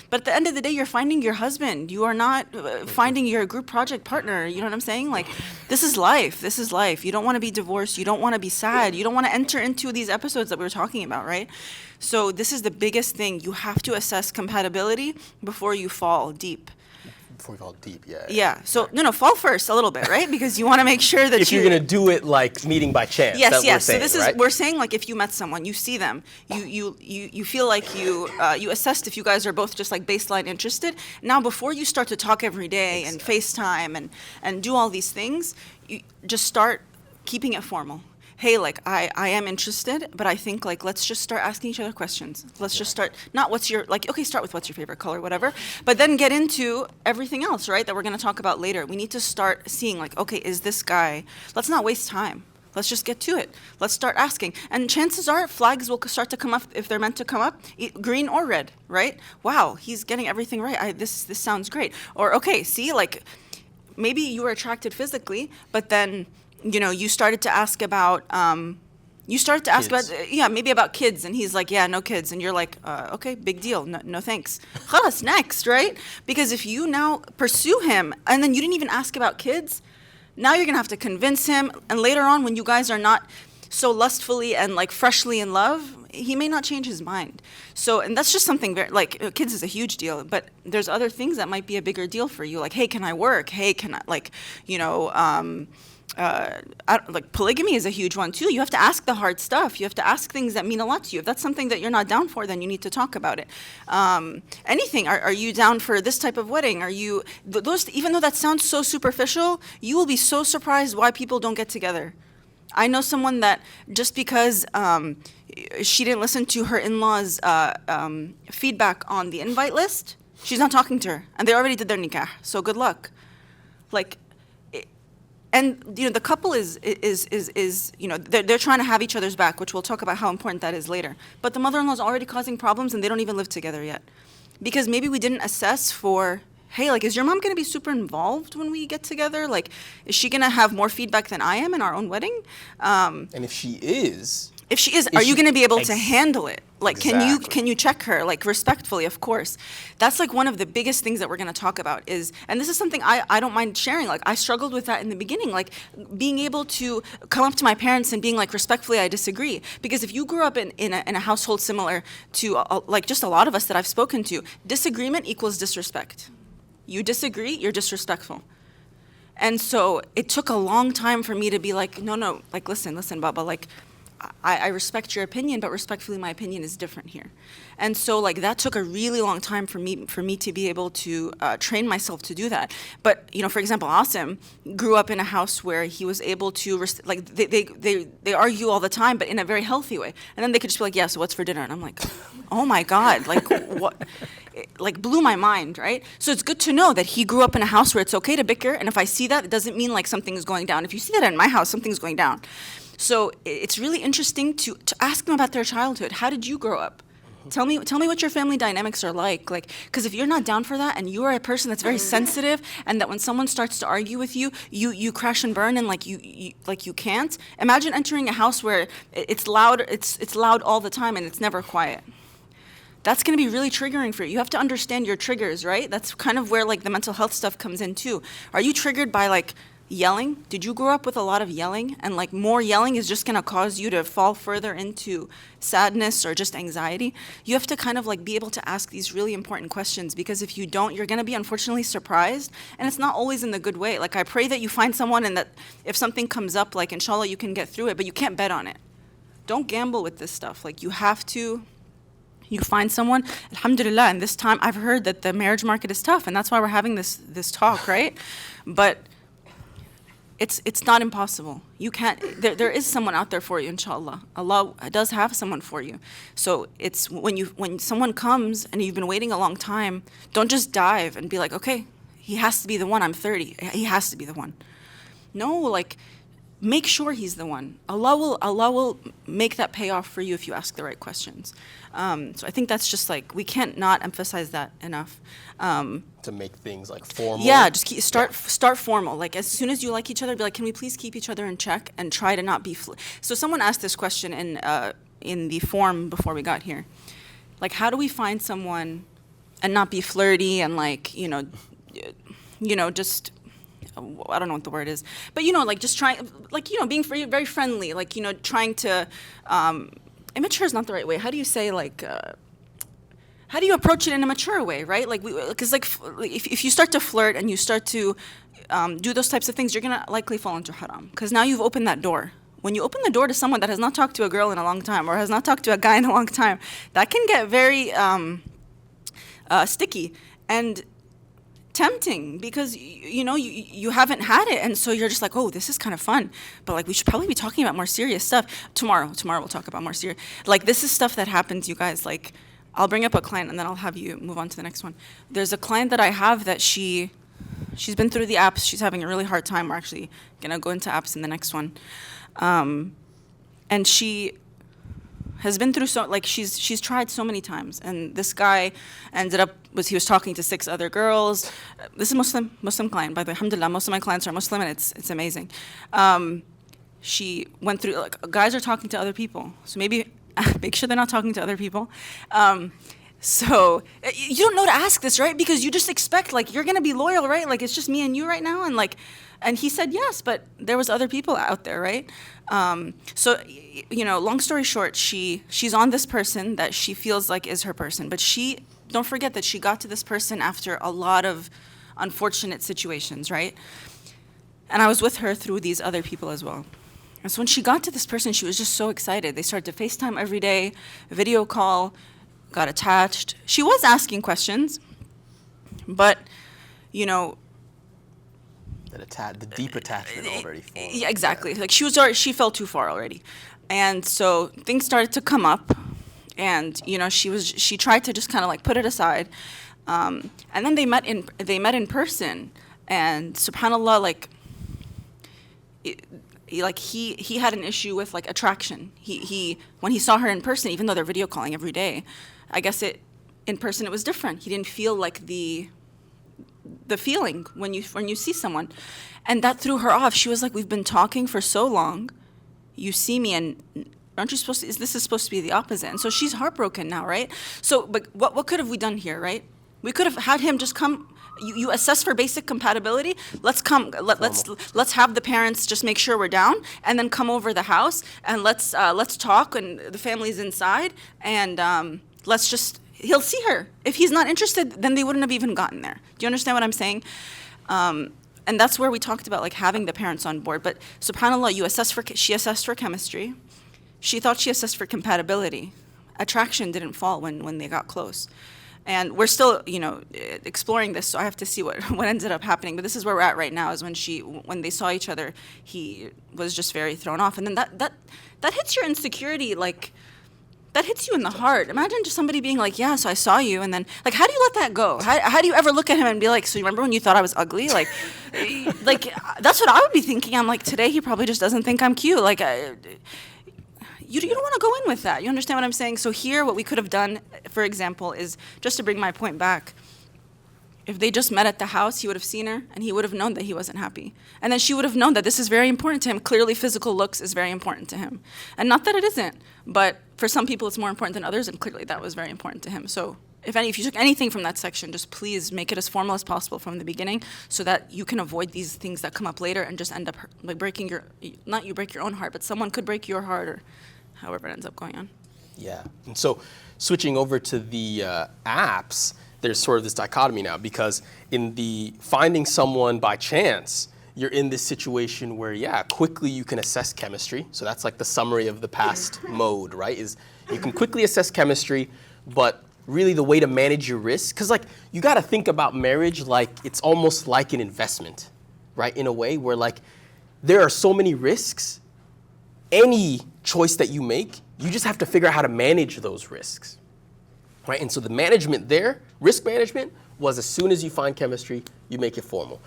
but at the end of the day, you're finding your husband. You are not finding your group project partner. You know what I'm saying? Like, this is life. You don't wanna be divorced. You don't wanna be sad. You don't wanna enter into these episodes that we were talking about, right? So this is the biggest thing. You have to assess compatibility before you fall deep. Before we fall deep, yeah. Yeah. So fall first a little bit, right? Because you want to make sure that if you're gonna do it like meeting by chance. Yes. We're saying, so this right? is we're saying like if you met someone, you see them, you feel like you assessed if you guys are both just like baseline interested. Now before you start to talk every day and FaceTime and do all these things, you just start keeping it formal. Hey, I am interested, but I think let's just start asking each other questions. Let's just start, not start with what's your favorite color, whatever, but then get into everything else, right, that we're going to talk about later. We need to start seeing okay, is this guy, let's not waste time. Let's just get to it. Let's start asking. And chances are flags will start to come up if they're meant to come up, green or red, right? Wow, he's getting everything right. This sounds great. Or, okay, see, maybe you were attracted physically, but then you started to ask about, maybe about kids, and he's like, yeah, no kids, and you're like, okay, big deal, no thanks. Khalas, next, right? Because if you now pursue him, and then you didn't even ask about kids, now you're gonna have to convince him, and later on, when you guys are not so lustfully and freshly in love, he may not change his mind. So, and that's just something very, kids is a huge deal, but there's other things that might be a bigger deal for you, hey, can I work? Hey, can I, polygamy is a huge one too. You have to ask the hard stuff. You have to ask things that mean a lot to you. If that's something that you're not down for, then you need to talk about it. Anything. Are you down for this type of wedding? Are you those? Even though that sounds so superficial, you will be so surprised why people don't get together. I know someone that just because she didn't listen to her in-laws' feedback on the invite list, she's not talking to her, and they already did their nikah. So good luck. and the couple is they're trying to have each other's back, which we'll talk about how important that is later. But the mother-in-law is already causing problems, and they don't even live together yet, because maybe we didn't assess for, hey, like, is your mom going to be super involved when we get together? Like, is she going to have more feedback than I am in our own wedding? And if she is, are you going to be able to handle it? Like, Exactly. can you check her, like, respectfully, of course. That's, like, one of the biggest things that we're going to talk about is, and this is something I don't mind sharing, like, I struggled with that in the beginning, like, being able to come up to my parents and being like, respectfully, I disagree. Because if you grew up in a household similar to, like, just a lot of us that I've spoken to, disagreement equals disrespect. You disagree, you're disrespectful. And so it took a long time for me to be like, no, like, listen, Baba, like, I respect your opinion, but respectfully, my opinion is different here. And so, like, that took a really long time for me to be able to train myself to do that. But, for example, Asim grew up in a house where he was able to, they argue all the time, but in a very healthy way. And then they could just be like, yeah, so what's for dinner? And I'm like, oh my God, like, what? It, like, blew my mind, right? So it's good to know that he grew up in a house where it's okay to bicker, and if I see that, it doesn't mean like something's going down. If you see that in my house, something's going down. So it's really interesting to ask them about their childhood. How did you grow up? Tell me what your family dynamics are like. Because if you're not down for that, and you are a person that's very sensitive, and that when someone starts to argue with you, you crash and burn, and you can't. Imagine entering a house where it's loud. It's loud all the time, and it's never quiet. That's going to be really triggering for you. You have to understand your triggers, right? That's kind of where, like, the mental health stuff comes in too. Are you triggered by, like, yelling? Did you grow up with a lot of yelling? And, like, more yelling is just going to cause you to fall further into sadness or just anxiety. You have to kind of, like, be able to ask these really important questions, because if you don't, you're going to be unfortunately surprised, and it's not always in the good way. Like, I pray that you find someone and that if something comes up, like, inshallah, you can get through it, but you can't bet on it. Don't gamble with this stuff. Like, you find someone, alhamdulillah, and this time I've heard that the marriage market is tough, and that's why we're having this talk, right? But it's not impossible. You can't, there is someone out there for you, inshallah. Allah does have someone for you. So it's when someone comes and you've been waiting a long time, don't just dive and be like, okay, he has to be the one, I'm 30, he has to be the one. No, like, make sure he's the one. Allah will make that pay off for you if you ask the right questions. So I think that's just, like, we can't not emphasize that enough. To make things, like, formal. Yeah, just start formal. Like, as soon as you like each other, be like, can we please keep each other in check and try to not be. So someone asked this question in the form before we got here. Like, how do we find someone and not be flirty and, like, just. I don't know what the word is, but, like, just trying, like, being very friendly, like, trying to, immature is not the right way. How do you say, like, how do you approach it in a mature way, right? Like, because, like, if you start to flirt and you start to do those types of things, you're going to likely fall into haram, because now you've opened that door. When you open the door to someone that has not talked to a girl in a long time, or has not talked to a guy in a long time, that can get very sticky and tempting, because you haven't had it, and so you're just like, oh, this is kind of fun, but, like, we should probably be talking about more serious stuff tomorrow we'll talk about more serious, like, this is stuff that happens, you guys. Like, I'll bring up a client and then I'll have you move on to the next one. There's a client that I have that she's been through the apps. She's having a really hard time. We're actually gonna go into apps in the next one, and she has been through she's tried so many times, and this guy he was talking to 6 other girls. This is Muslim client, by the way. Alhamdulillah, most of my clients are Muslim, and it's amazing. She went through, like, guys are talking to other people, so maybe make sure they're not talking to other people. So you don't know to ask this, right? Because you just expect, like, you're gonna be loyal, right? Like, it's just me and you right now, and he said yes, but there was other people out there, right? So, long story short, she's on this person that she feels like is her person, but don't forget that she got to this person after a lot of unfortunate situations, right? And I was with her through these other people as well. And so when she got to this person, she was just so excited. They started to FaceTime every day, video call, got attached. She was asking questions, but, the deep attachment already formed. Yeah, exactly. Like, she fell too far already. And so things started to come up, and, she tried to just kind of, like, put it aside. And then they met in person, and subhanAllah, like, he had an issue with like attraction. He when he saw her in person, even though they're video calling every day, I guess in person it was different. He didn't feel like the feeling when you see someone, and that threw her off. She was like, we've been talking for so long, you see me and aren't you supposed to, this is supposed to be the opposite. And so she's heartbroken now, right? So but what could have we done here, right? We could have had him just come. You assess for basic compatibility. Let's have the parents just make sure we're down, and then come over the house and let's talk. And the family's inside, and he'll see her. If he's not interested, then they wouldn't have even gotten there. Do you understand what I'm saying? And that's where we talked about like having the parents on board. But subhanAllah, she assessed for chemistry. She thought she assessed for compatibility. Attraction didn't fall when they got close. And we're still, exploring this, so I have to see what ended up happening. But this is where we're at right now, is when they saw each other, he was just very thrown off. And then that hits your insecurity, like, that hits you in the heart. Imagine just somebody being like, yeah, so I saw you, and then, like, how do you let that go? How do you ever look at him and be like, so you remember when you thought I was ugly? Like, that's what I would be thinking. I'm like, today he probably just doesn't think I'm cute. Like, you don't want to go in with that. You understand what I'm saying? So here, what we could have done, for example, is, just to bring my point back, if they just met at the house, he would have seen her, and he would have known that he wasn't happy. And then she would have known that this is very important to him. Clearly, physical looks is very important to him. And not that it isn't, but for some people it's more important than others, and clearly that was very important to him. So if you took anything from that section, just please make it as formal as possible from the beginning, so that you can avoid these things that come up later and just end up like breaking not you break your own heart, but someone could break your heart, or however it ends up going on. Yeah. And so switching over to the apps, there's sort of this dichotomy now, because in the finding someone by chance, you're in this situation where, quickly you can assess chemistry. So that's like the summary of the past mode, right? Is you can quickly assess chemistry, but really the way to manage your risk, because like you got to think about marriage like it's almost like an investment, right? In a way where like there are so many risks. Any choice that you make, you just have to figure out how to manage those risks, right? And so the management there, risk management, was as soon as you find chemistry, you make it formal.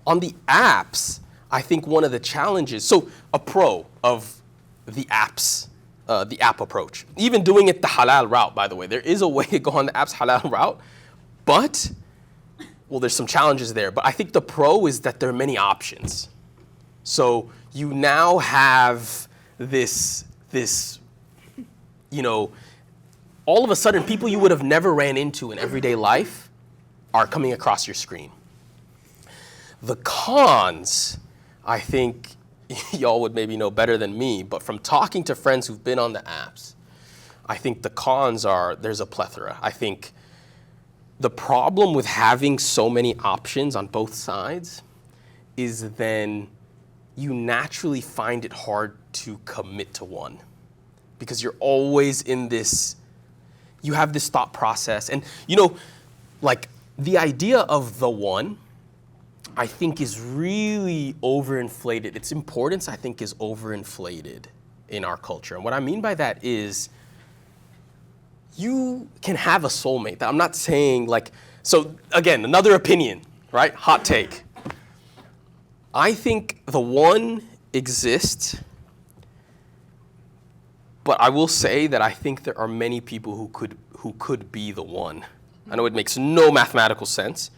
On the apps, I think one of the challenges, so a pro of the apps, the app approach, even doing it the halal route, by the way, there is a way to go on the app's halal route, but, well, there's some challenges there. But I think the pro is that there are many options. So you now have this, all of a sudden, people you would have never ran into in everyday life are coming across your screen. The cons, I think y'all would maybe know better than me, but from talking to friends who've been on the apps, I think the cons are, there's a plethora. I think the problem with having so many options on both sides is then you naturally find it hard to commit to one, because you're always in this, you have this thought process. And, like the idea of the one, I think is really overinflated. Its importance, I think, is overinflated in our culture. And what I mean by that is you can have a soulmate. I'm not saying like, so again, another opinion, right? Hot take. I think the one exists, but I will say that I think there are many people who could be the one. I know it makes no mathematical sense,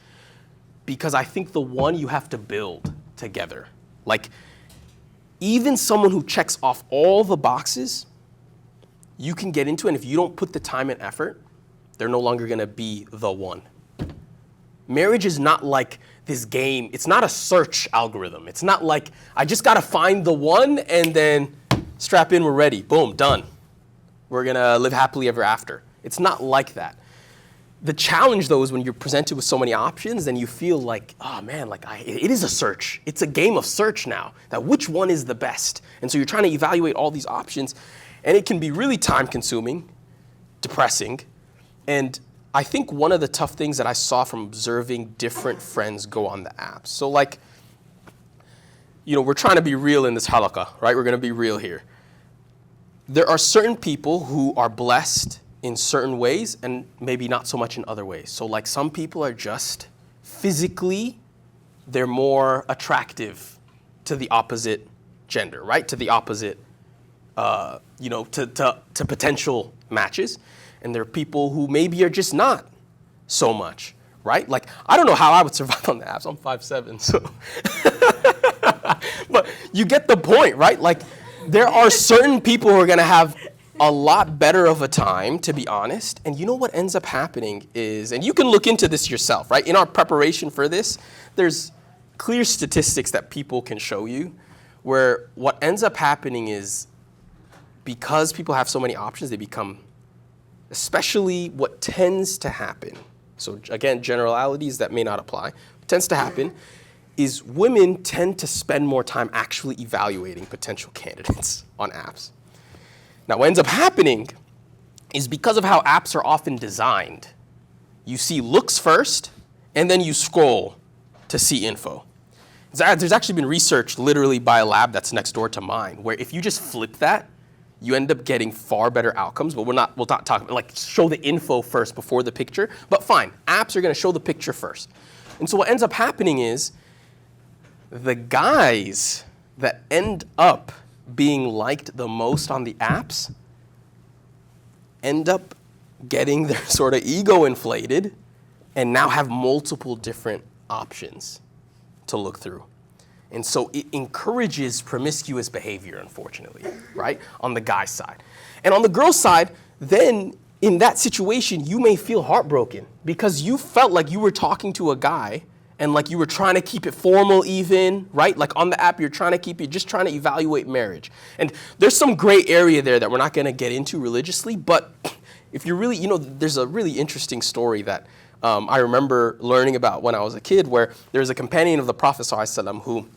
because I think the one you have to build together. Like, even someone who checks off all the boxes, you can get into, and if you don't put the time and effort, they're no longer gonna be the one. Marriage is not like this game. It's not a search algorithm. It's not like, I just gotta find the one and then strap in, we're ready, boom, done. We're gonna live happily ever after. It's not like that. The challenge, though, is when you're presented with so many options, then you feel like, oh man, like it is a search. It's a game of search now, that which one is the best. And so you're trying to evaluate all these options, and it can be really time-consuming, depressing. And I think one of the tough things that I saw from observing different friends go on the apps. So like, we're trying to be real in this halaqah, right? We're gonna be real here. There are certain people who are blessed in certain ways and maybe not so much in other ways. So like some people are just physically, they're more attractive to the opposite gender, right? To the opposite, to potential matches. And there are people who maybe are just not so much, right? Like, I don't know how I would survive on the apps. I'm 5'7", so. But you get the point, right? Like, there are certain people who are going to have a lot better of a time, to be honest. And you know what ends up happening is, and you can look into this yourself, right? In our preparation for this, there's clear statistics that people can show you where what ends up happening is because people have so many options, they become, especially what tends to happen. So again, generalities that may not apply. What tends to happen is women tend to spend more time actually evaluating potential candidates on apps. Now, what ends up happening is because of how apps are often designed, you see looks first, and then you scroll to see info. There's actually been research literally by a lab that's next door to mine, where if you just flip that, you end up getting far better outcomes, but we'll not talk about, like, show the info first before the picture. But fine, apps are gonna show the picture first. And so what ends up happening is the guys that end up being liked the most on the apps end up getting their sort of ego inflated and now have multiple different options to look through. And so it encourages promiscuous behavior, unfortunately, right, on the guy's side. And on the girl's side, then in that situation, you may feel heartbroken because you felt like you were talking to a guy and like you were trying to keep it formal even, right? Like on the app, you're just trying to evaluate marriage. And there's some gray area there that we're not gonna get into religiously, but if you're really, there's a really interesting story that I remember learning about when I was a kid where there's a companion of the Prophet ﷺ who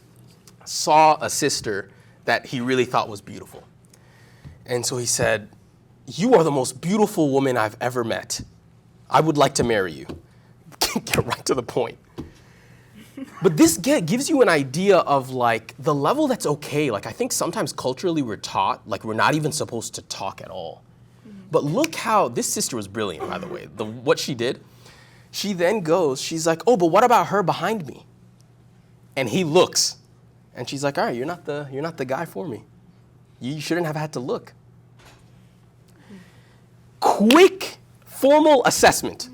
saw a sister that he really thought was beautiful. And so he said, "You are the most beautiful woman I've ever met. I would like to marry you." Get right to the point. But this gives you an idea of like the level that's okay. Like I think sometimes culturally we're taught like we're not even supposed to talk at all. But look how, this sister was brilliant, by the way. What she did, she then goes, she's like, "Oh, but what about her behind me?" And he looks. And she's like, "All right, you're not the guy for me. You shouldn't have had to look." Quick, formal assessment.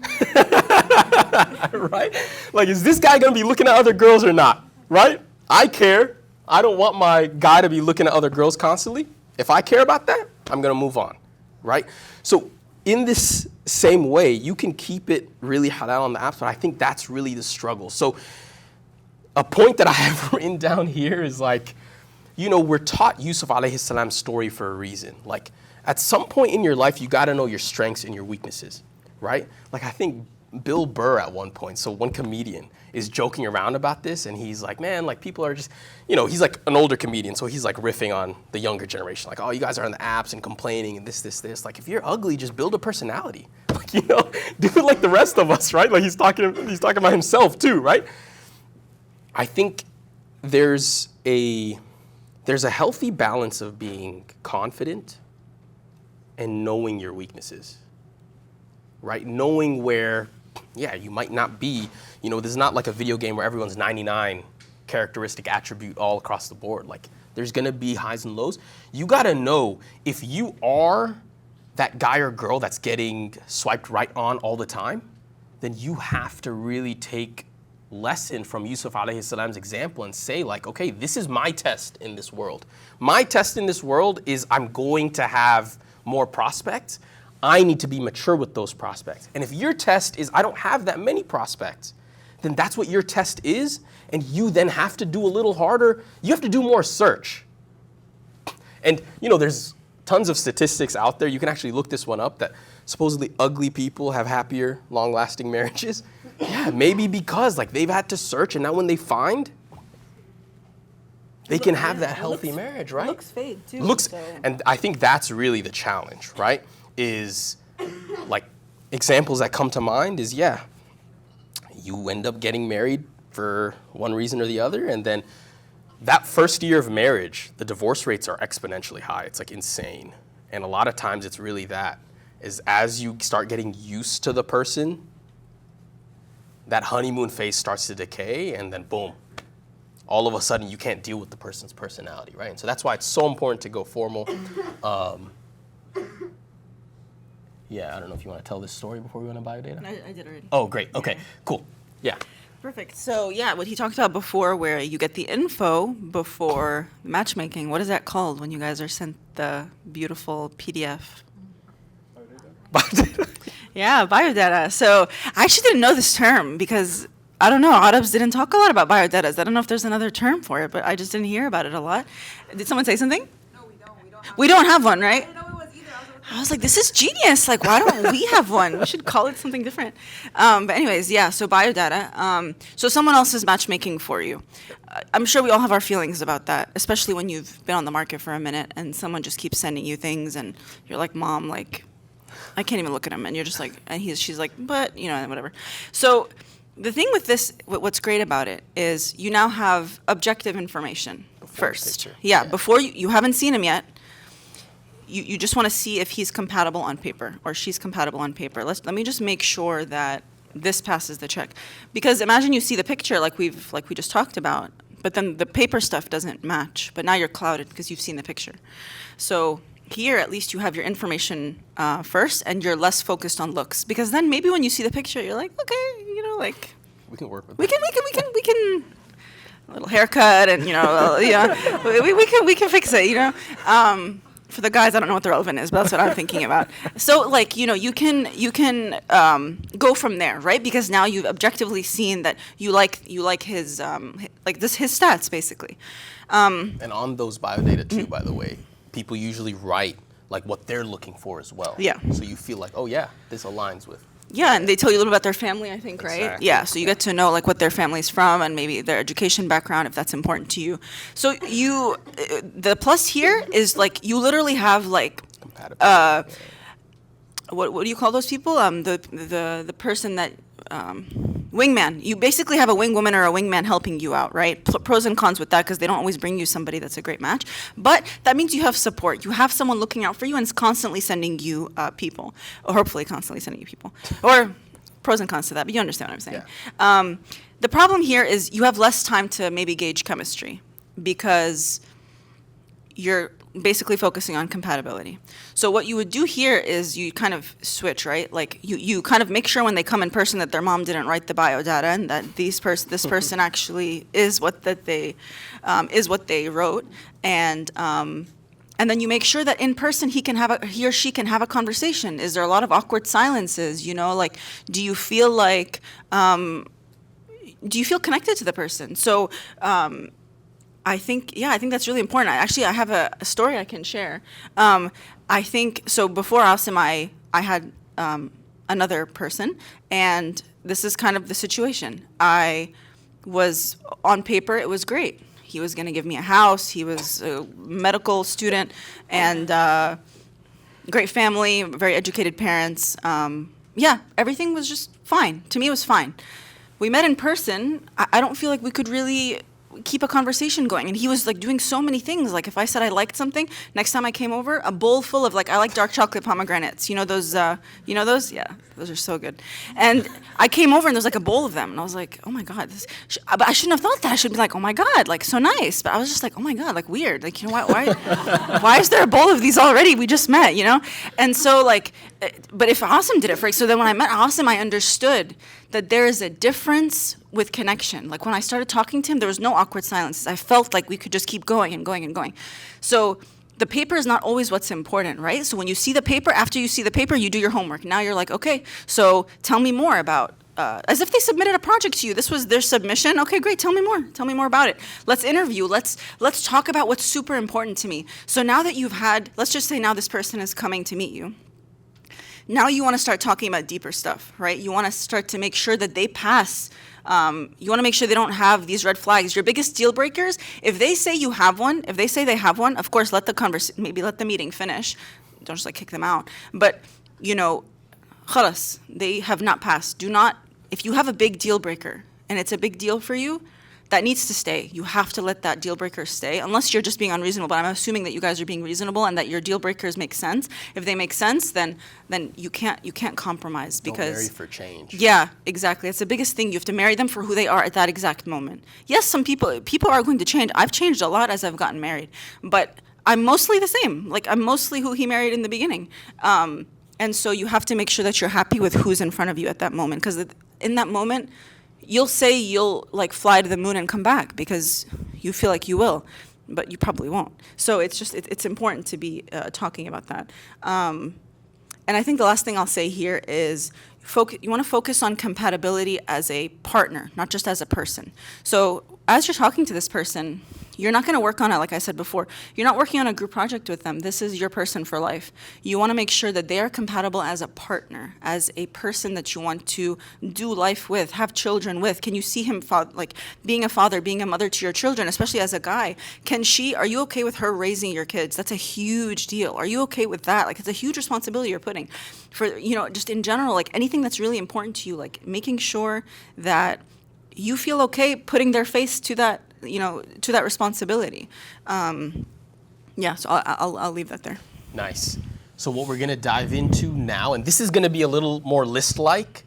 Right? Like, is this guy gonna be looking at other girls or not? Right? I care. I don't want my guy to be looking at other girls constantly. If I care about that, I'm gonna move on. Right? So in this same way, you can keep it really halal on the apps, but I think that's really the struggle. So a point that I have written down here is like, we're taught Yusuf alayhi salam's story for a reason. Like, at some point in your life, you gotta know your strengths and your weaknesses, right? Like, I think Bill Burr at one point, so one comedian, is joking around about this, and he's like, man, like, people are just, he's like an older comedian, so he's like riffing on the younger generation. Like, oh, you guys are on the apps and complaining and this. Like, if you're ugly, just build a personality. Like, do it like the rest of us, right? Like, he's talking about himself too, right? I think there's a healthy balance of being confident and knowing your weaknesses, right? Knowing where, you might not be, this is not like a video game where everyone's 99 characteristic attribute all across the board. Like, there's gonna be highs and lows. You gotta know if you are that guy or girl that's getting swiped right on all the time, then you have to really take lesson from Yusuf alayhi salam's example and say like, okay, this is my test in this world. My test in this world is I'm going to have more prospects. I need to be mature with those prospects. And if your test is I don't have that many prospects, then that's what your test is, and you then have to do a little harder. You have to do more search. And there's tons of statistics out there. You can actually look this one up that supposedly ugly people have happier, long-lasting marriages. Yeah, maybe because like they've had to search, and now when they find, they can have that healthy marriage, right? Looks fade too. And I think that's really the challenge, right? Is like examples that come to mind is you end up getting married for one reason or the other, and then that first year of marriage, the divorce rates are exponentially high. It's like insane. And a lot of times it's really that, is as you start getting used to the person, that honeymoon phase starts to decay, and then boom, all of a sudden you can't deal with the person's personality, right? And so that's why it's so important to go formal. Yeah, I don't know if you want to tell this story before we go into biodata. I did already. Oh, great. Okay, cool. Yeah. Perfect. So yeah, what he talked about before, where you get the info before matchmaking, what is that called when you guys are sent the beautiful PDF? Biodata. Yeah, biodata. So I actually didn't know this term because, I don't know, Arabs didn't talk a lot about biodatas. I don't know if there's another term for it, but I just didn't hear about it a lot. Did someone say something? No, we don't. We don't have one, right? I didn't know it was either. I was like, this is genius. Like, why don't we have one? We should call it something different. But anyways, yeah, so biodata. So someone else is matchmaking for you. I'm sure we all have our feelings about that, especially when you've been on the market for a minute and someone just keeps sending you things and you're like, Mom, like, I can't even look at him. And you're just like, and she's like, but, you know, whatever. So the thing with this, what's great about it is you now have objective information first. Yeah, before you haven't seen him yet. You just want to see if he's compatible on paper or she's compatible on paper. Let me just make sure that this passes the check. Because imagine you see the picture like we just talked about, but then the paper stuff doesn't match. But now you're clouded because you've seen the picture. So here, at least you have your information first, and you're less focused on looks. Because then maybe when you see the picture, you're like, okay, you know, like We can work with we that. can a little haircut, and you know, yeah, we can fix it, you know. For the guys, I don't know what the relevant is, but that's what I'm thinking about. So, like, you know, you can go from there, right? Because now you've objectively seen that you like his his stats basically. And on those biodata too, by the way, people usually write like what they're looking for as well. Yeah. So you feel like, oh yeah, this aligns with. Yeah, and they tell you a little bit about their family, I think, right? Exactly. Yeah, so you get to know like what their family's from and maybe their education background if that's important to you. So the plus here is like you literally have like Compatibility. what do you call those people? The person that wingman. You basically have a wingwoman or a wingman helping you out, right? Pros and cons with that because they don't always bring you somebody that's a great match. But that means you have support. You have someone looking out for you and is constantly sending you people, or hopefully constantly sending you people. Or pros and cons to that, but you understand what I'm saying. Yeah. The problem here is you have less time to maybe gauge chemistry because you're basically focusing on compatibility. So what you would do here is you kind of switch, right? Like you kind of make sure when they come in person that their mom didn't write the biodata and that this person actually is what they wrote, and then you make sure that in person he or she can have a conversation. Is there a lot of awkward silences? You know, like do you feel connected to the person? So I think that's really important. I have a story I can share. I think, so before Asim, I had another person, and this is kind of the situation. I was, on paper, it was great. He was going to give me a house. He was a medical student, and great family, very educated parents. Yeah, everything was just fine. To me, it was fine. We met in person. I don't feel like we could really keep a conversation going, and he was like doing so many things. Like if I said I liked something, next time I came over, a bowl full of like, I like dark chocolate pomegranates. You know those? Yeah, those are so good. And I came over and there's like a bowl of them, and I was like, oh my god, but I shouldn't have thought that. I should be like, oh my god, like so nice. But I was just like, oh my god, like weird. Like, you know, why is there a bowl of these already? We just met, you know. And so like, but if Asim did it so then when I met Asim, I understood that there is a difference with connection. Like when I started talking to him, there was no awkward silences. I felt like we could just keep going and going and going. So the paper is not always what's important, right? So when you see the paper, after you see the paper, you do your homework. Now you're like, okay, so tell me more about, as if they submitted a project to you. This was their submission. Okay, great, tell me more. Tell me more about it. Let's interview. Let's talk about what's super important to me. So now that you've had, let's just say now this person is coming to meet you. Now you want to start talking about deeper stuff, right? You want to start to make sure that they pass. You want to make sure they don't have these red flags. Your biggest deal breakers, if they say you have one, if they say they have one, of course, maybe let the meeting finish. Don't just like kick them out. But, you know, khalas, they have not passed. If you have a big deal breaker and it's a big deal for you, that needs to stay. You have to let that deal breaker stay, unless you're just being unreasonable. But I'm assuming that you guys are being reasonable and that your deal breakers make sense. If they make sense, then you can't compromise, because Don't marry for change. yeah, exactly. It's the biggest thing. You have to marry them for who they are at that exact moment. Yes, some people are going to change. I've changed a lot as I've gotten married, but I'm mostly the same. Like, I'm mostly who he married in the beginning. And so you have to make sure that you're happy with who's in front of you at that moment, because in that moment, you'll say you'll like fly to the moon and come back because you feel like you will, but you probably won't. So it's important to be talking about that. And I think the last thing I'll say here is you want to focus on compatibility as a partner, not just as a person. So as you're talking to this person, you're not going to work on it, like I said before. You're not working on a group project with them. This is your person for life. You want to make sure that they are compatible as a partner, as a person that you want to do life with, have children with. Can you see him like being a father, being a mother to your children, especially as a guy? Are you okay with her raising your kids? That's a huge deal. Are you okay with that? Like, it's a huge responsibility you're putting. For, just in general, like anything that's really important to you, like making sure that you feel okay putting their face to that, to that responsibility. Yeah, so I'll leave that there. Nice. So what we're going to dive into now, and this is going to be a little more list-like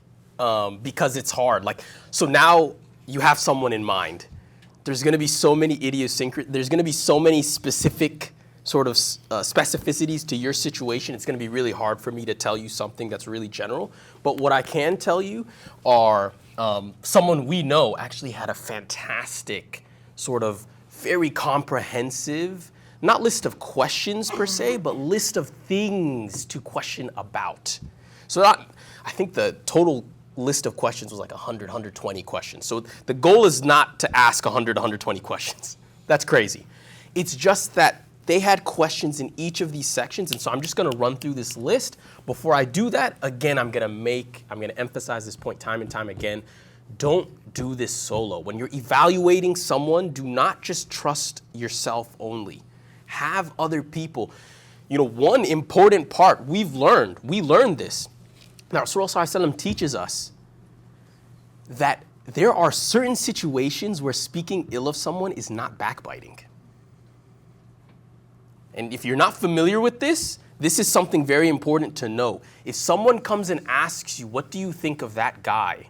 because it's hard. So now you have someone in mind. There's going to be so many there's going to be so many specific sort of specificities to your situation. It's going to be really hard for me to tell you something that's really general. But what I can tell you are someone we know actually had a fantastic sort of very comprehensive, not list of questions per se, but list of things to question about. So I think the total list of questions was like 100, 120 questions. So the goal is not to ask 100, 120 questions. That's crazy. It's just that they had questions in each of these sections, and so I'm just going to run through this list. Before I do that, again, I'm going to emphasize this point time and time again. Don't do this solo. When you're evaluating someone, do not just trust yourself only. Have other people. One important part we learned this. Now, Rasulullah teaches us that there are certain situations where speaking ill of someone is not backbiting. And if you're not familiar with this is something very important to know. If someone comes and asks you, what do you think of that guy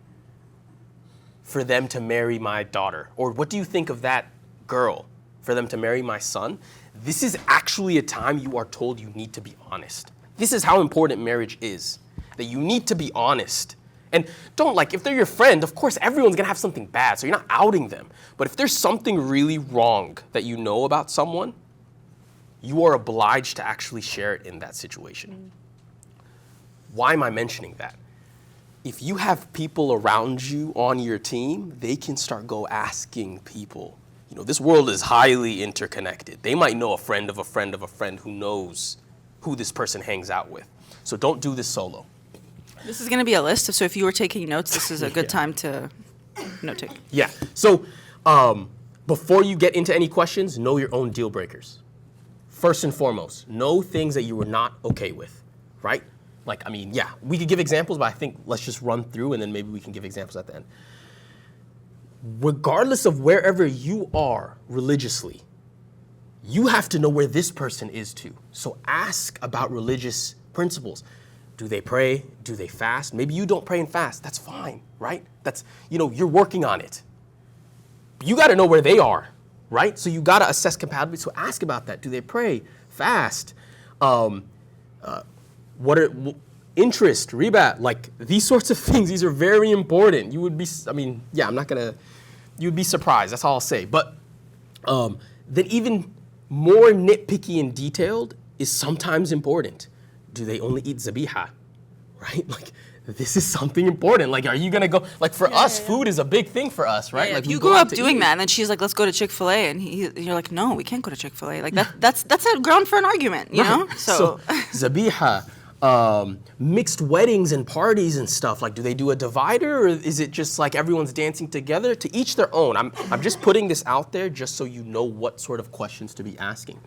for them to marry my daughter? Or what do you think of that girl for them to marry my son? This is actually a time you are told you need to be honest. This is how important marriage is, that you need to be honest. And if they're your friend, of course, everyone's going to have something bad, so you're not outing them. But if there's something really wrong that you know about someone, you are obliged to actually share it in that situation. Why am I mentioning that? If you have people around you on your team, they can start asking people. This world is highly interconnected. They might know a friend of a friend of a friend who knows who this person hangs out with. So don't do this solo. This is going to be a list, so if you were taking notes, this is a good time to note take. Yeah. So before you get into any questions, know your own deal breakers. First and foremost, know things that you were not okay with, right? We could give examples, but I think let's just run through and then maybe we can give examples at the end. Regardless of wherever you are religiously, you have to know where this person is too. So ask about religious principles. Do they pray? Do they fast? Maybe you don't pray and fast. That's fine, right? That's, you're working on it. You got to know where they are. Right? So you got to assess compatibility. So ask about that. Do they pray, fast? What are interest, riba? These sorts of things, these are very important. You would be, you'd be surprised. That's all I'll say. But then even more nitpicky and detailed is sometimes important. Do they only eat zabiha? Right? This is something important. Are you going to go, for us, food is a big thing for us, right? Yeah, you grew up doing that, and then she's like, let's go to Chick-fil-A, and you're like, no, we can't go to Chick-fil-A. That's a ground for an argument, you know? So zabiha, mixed weddings and parties and stuff, do they do a divider, or is it just everyone's dancing together? To each their own. I'm just putting this out there just so you know what sort of questions to be asking.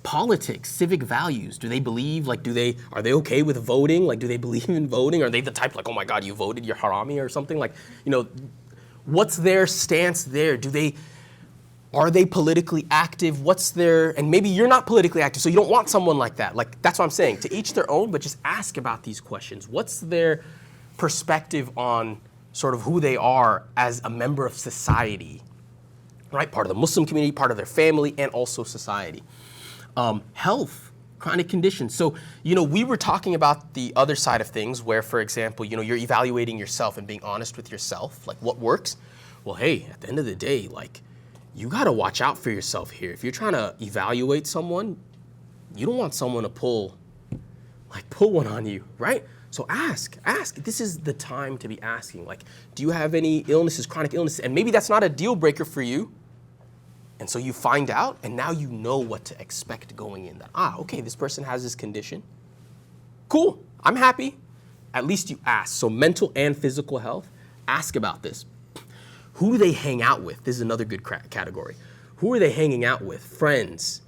Politics, civic values. Do they believe, are they okay with voting? Do they believe in voting? Are they the type oh my God, you voted, you're harami or something? What's their stance there? Are they politically active? And maybe you're not politically active, so you don't want someone like that. Like, that's what I'm saying. To each their own, but just ask about these questions. What's their perspective on sort of who they are as a member of society, right? Part of the Muslim community, part of their family, and also society. Health, chronic conditions. So, we were talking about the other side of things where, for example, you're evaluating yourself and being honest with yourself, like what works. Well, hey, at the end of the day, like, you gotta watch out for yourself here. If you're trying to evaluate someone, you don't want someone to pull one on you, right? So ask. This is the time to be asking. Like, do you have any illnesses, chronic illnesses? And maybe that's not a deal breaker for you. And so you find out, and now you know what to expect going in. That, okay, this person has this condition. Cool, I'm happy. At least you ask. So mental and physical health, ask about this. Who do they hang out with? This is another good category. Who are they hanging out with? Friends.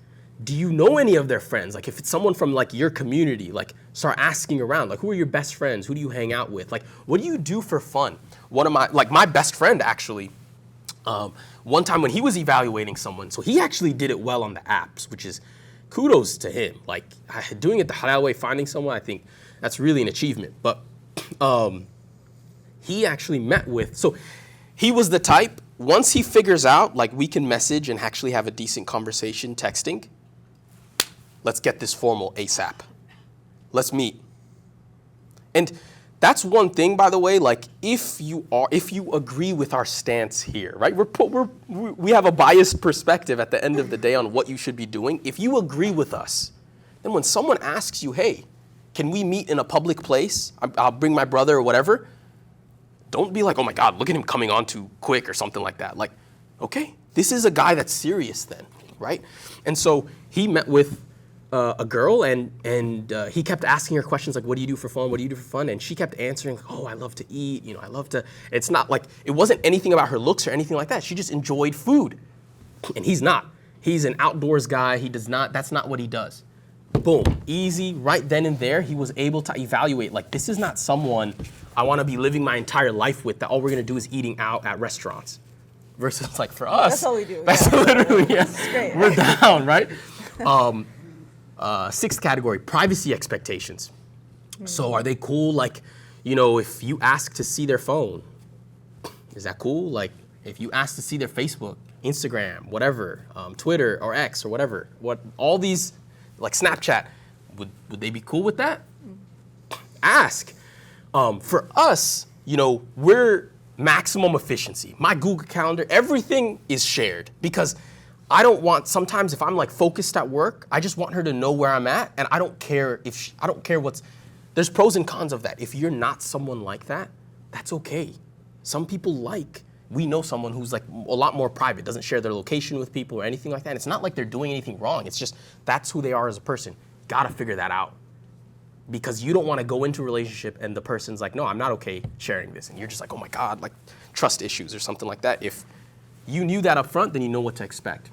Do you know any of their friends? Like, if it's someone from like your community, like, start asking around. Like, who are your best friends? Who do you hang out with? Like, what do you do for fun? One of my best friend actually, one time when he was evaluating someone, so he actually did it well on the apps, which is kudos to him. Like, doing it the halal way, finding someone, I think that's really an achievement. But he actually met with, so he was the type, once he figures out, like, we can message and actually have a decent conversation texting, let's get this formal ASAP. Let's meet. And that's one thing, by the way, like, if you agree with our stance here, right? We have a biased perspective at the end of the day on what you should be doing. If you agree with us, then when someone asks you, hey, can we meet in a public place? I'll bring my brother or whatever. Don't be like, oh my God, look at him coming on too quick or something like that. Like, okay, this is a guy that's serious then, right? And so he met with a girl and he kept asking her questions like, what do you do for fun? What do you do for fun? And she kept answering, oh, I love to eat. I love to, it's not like, it wasn't anything about her looks or anything like that. She just enjoyed food. And he's not. He's an outdoors guy. That's not what he does. Boom, easy, right then and there, he was able to evaluate, like, this is not someone I want to be living my entire life with, that all we're going to do is eating out at restaurants. Versus, like, for us, that's all we do. That's literally, Great. We're down, right? Sixth category, privacy expectations. So are they cool? Like, if you ask to see their phone, is that cool? Like, if you ask to see their Facebook, Instagram, whatever, Twitter or X or whatever, all these, like Snapchat, would they be cool with that? Ask. For us, we're maximum efficiency. My Google Calendar, everything is shared because I don't want, sometimes if I'm like focused at work, I just want her to know where I'm at, and I don't care there's pros and cons of that. If you're not someone like that, that's okay. Some people we know someone who's like a lot more private, doesn't share their location with people or anything like that. And it's not like they're doing anything wrong. It's just, that's who they are as a person. Gotta figure that out. Because you don't want to go into a relationship and the person's like, no, I'm not okay sharing this. And you're just like, oh my God, like trust issues or something like that. If you knew that up front, then you know what to expect.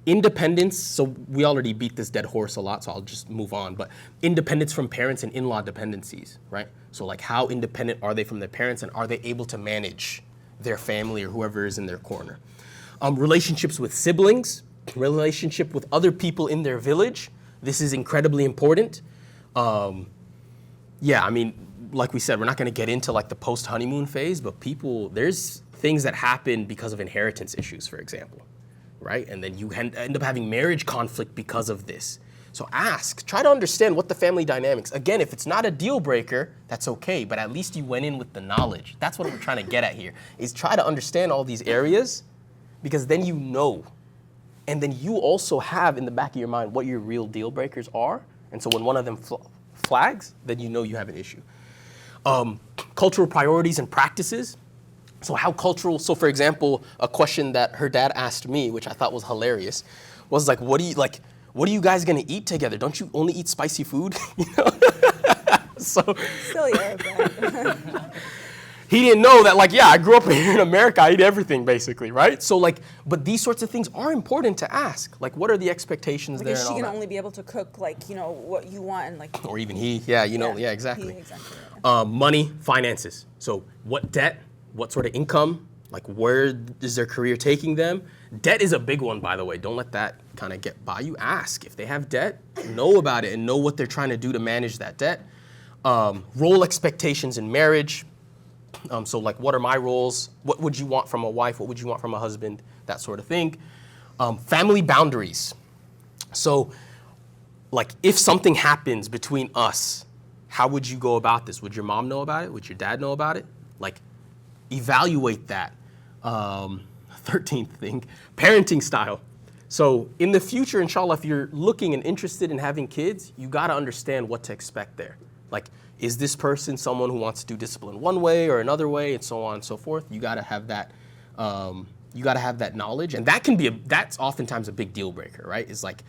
Independence, so we already beat this dead horse a lot, so I'll just move on. But independence from parents and in-law dependencies, right? So like, how independent are they from their parents, and are they able to manage their family or whoever is in their corner? Relationships with siblings, relationship with other people in their village. This is incredibly important. Yeah, I mean, like we said, we're not gonna get into like the post-honeymoon phase, but there's things that happen because of inheritance issues, for example, right? And then you end up having marriage conflict because of this. So try to understand what the family dynamics. Again, if it's not a deal breaker, that's okay, but at least you went in with the knowledge. That's what we're trying to get at here, is try to understand all these areas, because then you know. And then you also have in the back of your mind what your real deal breakers are. And so when one of them flags, then you know you have an issue. Cultural priorities and practices. So so for example, a question that her dad asked me, which I thought was hilarious, was like, what are you guys gonna eat together? Don't you only eat spicy food? So Still, yeah. he didn't know that, like, yeah, I grew up here in America, I eat everything basically, right? So like, but these sorts of things are important to ask. Like, what are the expectations there? Because and she all can that? only be able to cook, like, what you want, and like. Or even he, yeah, exactly. He, exactly. Yeah. Money, finances. So what debt what sort of income, like where is their career taking them. Debt is a big one, by the way. Don't let that kind of get by you. Ask if they have debt, know about it and know what they're trying to do to manage that debt. Role expectations in marriage. So like, what are my roles? What would you want from a wife? What would you want from a husband? That sort of thing. Family boundaries. So like, if something happens between us, how would you go about this? Would your mom know about it? Would your dad know about it? Like, evaluate that. 13th thing, parenting style. So in the future, inshallah, if you're looking and interested in having kids, you gotta understand what to expect there. Like, is this person someone who wants to do discipline one way or another way, and so on and so forth? You gotta have that. You gotta have that knowledge, and that can be that's oftentimes a big deal breaker, right? Is like,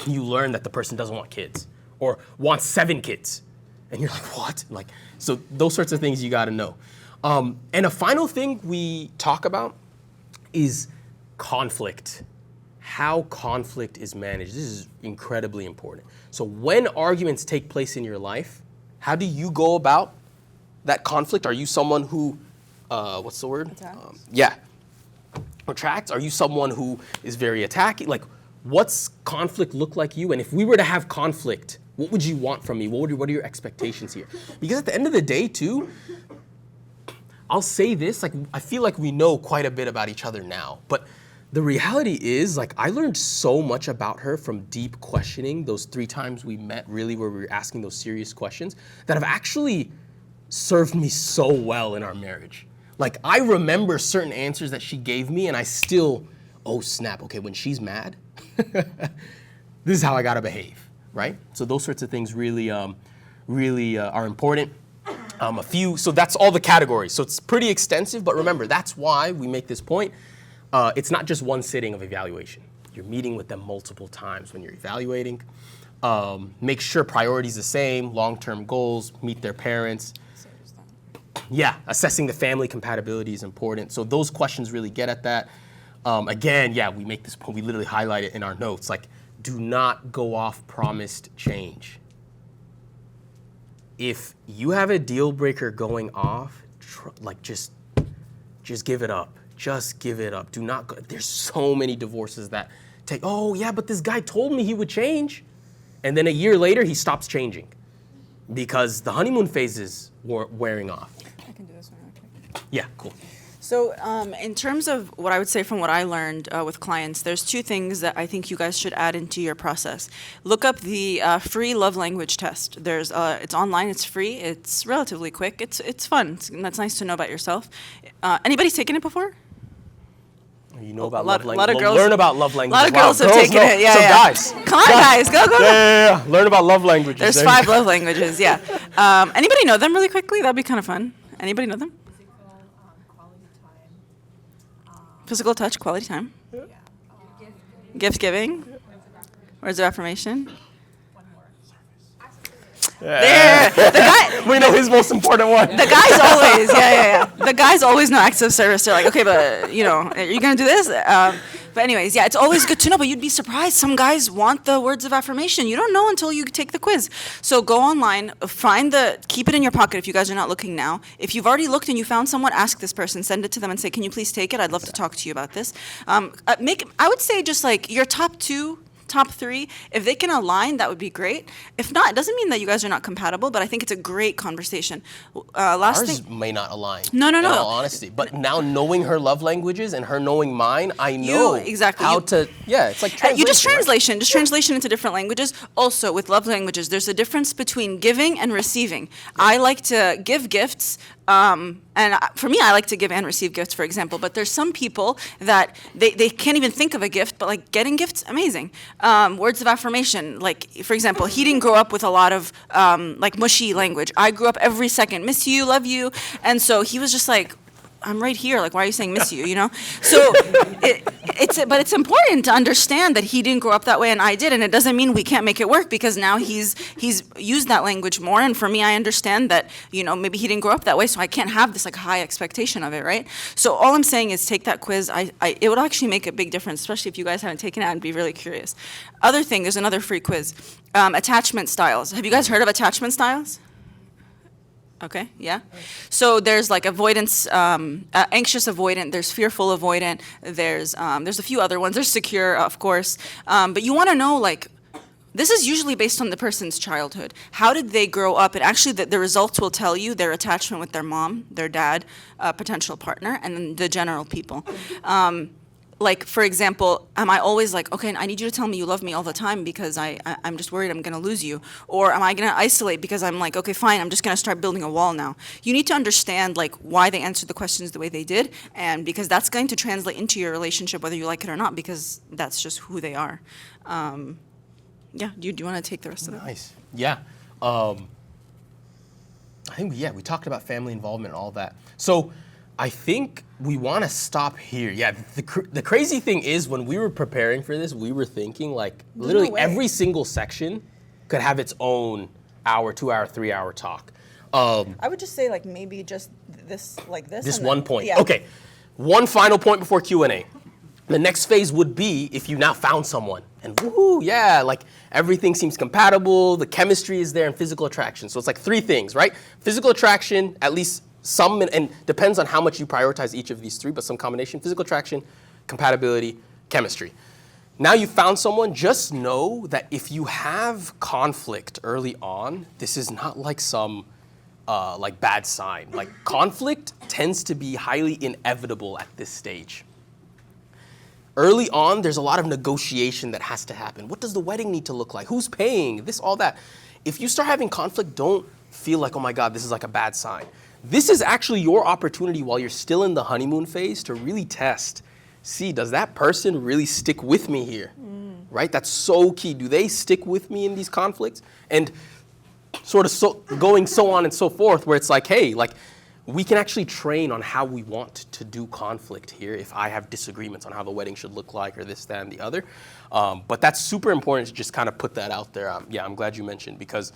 you learn that the person doesn't want kids or wants 7 kids, and you're like, what? Like, so those sorts of things you gotta know. And a final thing we talk about is conflict. How conflict is managed. This is incredibly important. So when arguments take place in your life, how do you go about that conflict? Are you someone who, what's the word? Retracts? Are you someone who is very attacking? Like, what's conflict look like you? And if we were to have conflict, what would you want from me? What are your expectations here? Because at the end of the day, too, I'll say this, like, I feel like we know quite a bit about each other now, but the reality is, like, I learned so much about her from deep questioning those 3 times we met, really, where we were asking those serious questions that have actually served me so well in our marriage. Like, I remember certain answers that she gave me, and I still, oh snap, okay, when she's mad, this is how I gotta behave, right? So those sorts of things really, are important. So that's all the categories. So it's pretty extensive, but remember, that's why we make this point. It's not just one sitting of evaluation. You're meeting with them multiple times when you're evaluating. Make sure priorities the same, long-term goals, meet their parents. Yeah, assessing the family compatibility is important. So those questions really get at that. Again, yeah, we make this point, we literally highlight it in our notes, like, do not go off promised change. If you have a deal breaker going off, just give it up. Just give it up. Do not go. There's so many divorces that take, oh yeah, but this guy told me he would change. And then a year later, he stops changing because the honeymoon phase is wearing off. I can do this one real quick. Yeah, cool. So in terms of what I would say from what I learned with clients, there's 2 things that I think you guys should add into your process. Look up the free love language test. It's online, it's free, it's relatively quick, it's fun, that's nice to know about yourself. Anybody's taken it before? You know about love language. lot of girls, learn about love languages. A lot of girls have taken it. Yeah, so yeah. guys. Come on, guys. Go. Yeah. Learn about love languages. There's 5 love languages, yeah. Anybody know them really quickly? That'd be kind of fun. Anybody know them? Physical touch, quality time. Gift giving. Words of affirmation. There. The guy. We know his most important one. The guys always, yeah. The guys always know acts of service. They're like, okay, but are you gonna do this? But anyways, yeah, it's always good to know. But you'd be surprised. Some guys want the words of affirmation. You don't know until you take the quiz. So go online, keep it in your pocket if you guys are not looking now. If you've already looked and you found someone, ask this person, send it to them, and say, can you please take it? I'd love to talk to you about this. I would say just like your top 2. Top 3, if they can align, that would be great. If not, it doesn't mean that you guys are not compatible, but I think it's a great conversation. Ours may not align. No. In all honesty, but now knowing her love languages and her knowing mine, I know exactly how to. Yeah, it's like translation. Just translation into different languages. Also, with love languages, there's a difference between giving and receiving. I like to give gifts. For me, I like to give and receive gifts, for example, but there's some people that they can't even think of a gift, but like getting gifts, amazing. Words of affirmation, like, for example, he didn't grow up with a lot of like mushy language. I grew up every second, miss you, love you, and so he was just like, I'm right here, like, why are you saying miss you, So it's important to understand that he didn't grow up that way and I did, and it doesn't mean we can't make it work because now he's used that language more, and for me, I understand that, maybe he didn't grow up that way, so I can't have this like high expectation of it, right? So all I'm saying is take that quiz. It would actually make a big difference, especially if you guys haven't taken it. I'd be really curious. Other thing, there's another free quiz. Attachment styles. Have you guys heard of attachment styles? Okay, yeah. So there's like avoidance, anxious avoidant, there's fearful avoidant, there's a few other ones. There's secure, of course. But you want to know, like, this is usually based on the person's childhood. How did they grow up? And actually, the results will tell you their attachment with their mom, their dad, potential partner, and then the general people. Like, for example, am I always like, okay, I need you to tell me you love me all the time because I'm just worried I'm going to lose you? Or am I going to isolate because I'm like, okay, fine, I'm just going to start building a wall now? You need to understand, like, why they answered the questions the way they did, and because that's going to translate into your relationship whether you like it or not, because that's just who they are. Yeah, do you want to take the rest of it? Nice. Yeah. I think, we talked about family involvement and all that. So I think we want to stop here. Yeah, the crazy thing is when we were preparing for this, we were thinking like literally every single section could have its own hour, 2 hour, 3 hour talk. I would just say like maybe just this, like this. This one point. Yeah. Okay. One final point before Q&A. The next phase would be if you now found someone and woohoo, yeah, like everything seems compatible, the chemistry is there, and physical attraction. So it's like 3 things, right? Physical attraction, at least some, and depends on how much you prioritize each of these 3, but some combination. Physical attraction, compatibility, chemistry. Now you found someone, just know that if you have conflict early on, this is not like some like bad sign. Like conflict tends to be highly inevitable at this stage. Early on, there's a lot of negotiation that has to happen. What does the wedding need to look like? Who's paying? This, all that. If you start having conflict, don't feel like, oh my God, this is like a bad sign. This is actually your opportunity while you're still in the honeymoon phase to really test, see, does that person really stick with me here? Right? That's so key. Do they stick with me in these conflicts? And sort of going so on and so forth, where it's like, hey, like, we can actually train on how we want to do conflict here if I have disagreements on how the wedding should look like or this, that, and the other. But that's super important to just kind of put that out there. Yeah, I'm glad you mentioned, because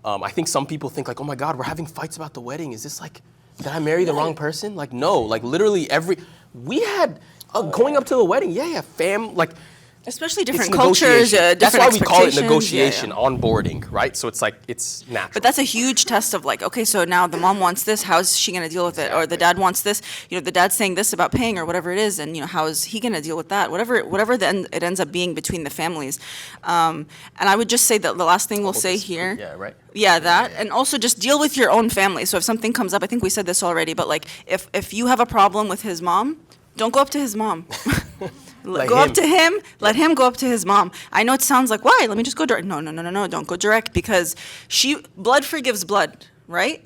I think some people think like, oh my God, we're having fights about the wedding. Is this like, did I marry the wrong person? Like, no, like literally we had, going up to the wedding, like, especially different cultures, different That's why we call it negotiation, yeah. Onboarding, right? So it's like, it's natural. But that's a huge test of like, okay, so now the mom wants this, how's she going to deal with it? Or the dad wants this, the dad's saying this about paying or whatever it is, and how is he going to deal with that? Whatever it ends up being between the families. And I would just say that the last thing we'll say here. Yeah, right. Yeah, that, and also just deal with your own family. So if something comes up, I think we said this already, but like if you have a problem with his mom, don't go up to his mom. Go up to him, let him go up to his mom. I know it sounds like, why? Let me just go direct. No, don't go direct, because blood forgives blood, right?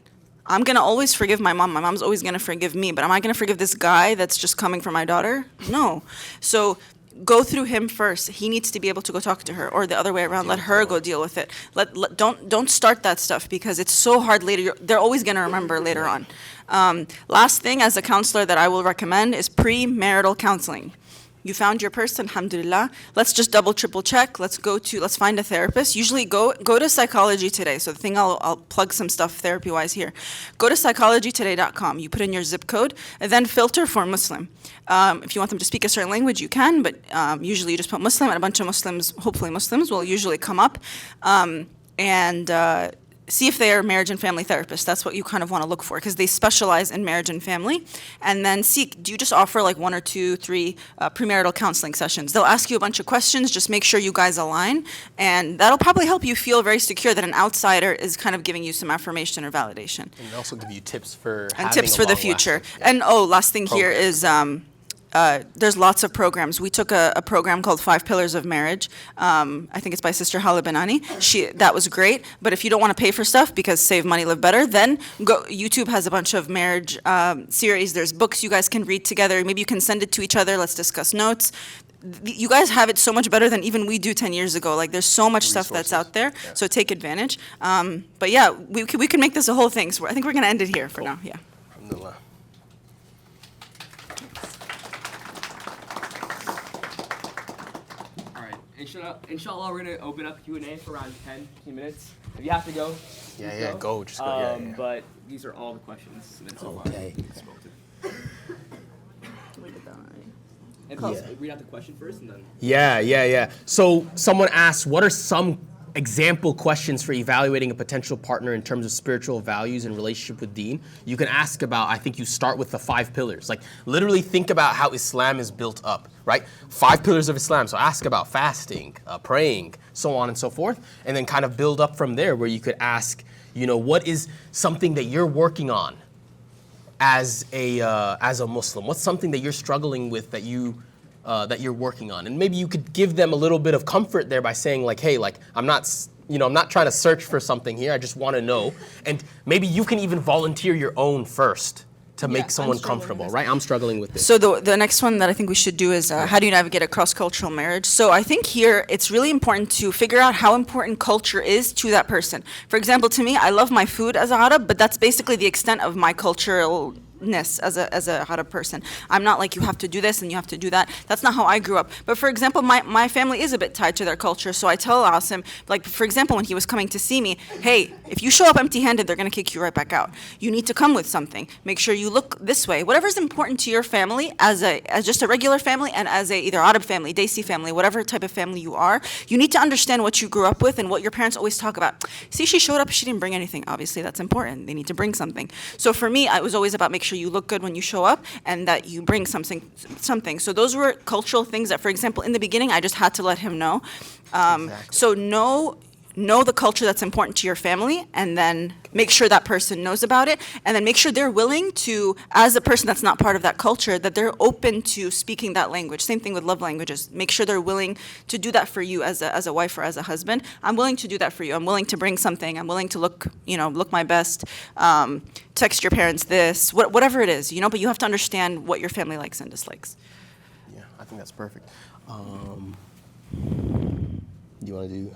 I'm going to always forgive my mom. My mom's always going to forgive me, but am I going to forgive this guy that's just coming for my daughter? No. So go through him first. He needs to be able to go talk to her, or the other way around, let her go deal with it. Don't start that stuff, because it's so hard later. They're always going to remember later on. Last thing as a counselor that I will recommend is premarital counseling. You found your person, alhamdulillah. Let's just double, triple check. Let's find a therapist. Usually go to Psychology Today. So the thing I'll plug some stuff therapy-wise here. Go to psychologytoday.com. You put in your zip code, and then filter for Muslim. If you want them to speak a certain language, you can, but usually you just put Muslim, and a bunch of Muslims, hopefully Muslims, will usually come up. See if they are marriage and family therapists. That's what you kind of want to look for, because they specialize in marriage and family. And then do you just offer like 1 or 2, 3 premarital counseling sessions? They'll ask you a bunch of questions, just make sure you guys align, and that'll probably help you feel very secure that an outsider is kind of giving you some affirmation or validation. And also give you tips for the future. Yeah. And last thing here is there's lots of programs. We took a program called 5 Pillars of Marriage. I think it's by Sister Hala Banani. That was great. But if you don't want to pay for stuff, because save money, live better, then YouTube has a bunch of marriage series. There's books you guys can read together. Maybe you can send it to each other. Let's discuss notes. You guys have it so much better than even we do 10 years ago. Like, there's so much stuff that's out there. Yeah. So take advantage. But yeah, we can make this a whole thing. So I think we're going to end it here for now. Yeah. Alhamdulillah. Inshallah, we're going to open up Q&A for around 10, 15 minutes. If you have to go, go. Just go. But these are all the questions that so okay. far we did that already. And read out the question first, and then. Yeah. So someone asked, what are some example questions for evaluating a potential partner in terms of spiritual values and relationship with deen, you can ask about, I think you start with the 5 pillars. Like literally think about how Islam is built up, right? 5 pillars of Islam. So ask about fasting, praying, so on and so forth, and then kind of build up from there where you could ask, what is something that you're working on as a Muslim? What's something that you're struggling with that you're working on? And maybe you could give them a little bit of comfort there by saying like, hey, like I'm not trying to search for something here. I just want to know. And maybe you can even volunteer your own first to make someone comfortable, right? I'm struggling with this. So the next one that I think we should do is how do you navigate a cross-cultural marriage? So I think here it's really important to figure out how important culture is to that person. For example, to me, I love my food as a Arab, but that's basically the extent of my cultural as a Arab person. I'm not like you have to do this and you have to do that. That's not how I grew up. But for example, my family is a bit tied to their culture. So I tell Asim, like for example, when he was coming to see me, hey, if you show up empty-handed, they're gonna kick you right back out. You need to come with something. Make sure you look this way. Whatever's important to your family as just a regular family and as a either Arab family, Desi family, whatever type of family you are, you need to understand what you grew up with and what your parents always talk about. See, she showed up, she didn't bring anything. Obviously, that's important. They need to bring something. So for me, it was always about make sure you look good when you show up and that you bring something. So those were cultural things that, for example, in the beginning, I just had to let him know. Exactly. So know the culture that's important to your family and then make sure that person knows about it and then make sure they're willing to, as a person that's not part of that culture, that they're open to speaking that language. Same thing with love languages. Make sure they're willing to do that for you as a wife or as a husband. I'm willing to do that for you. I'm willing to bring something. I'm willing to look my best, text your parents this, whatever it is, but you have to understand what your family likes and dislikes. Yeah, I think that's perfect. Do you want to do...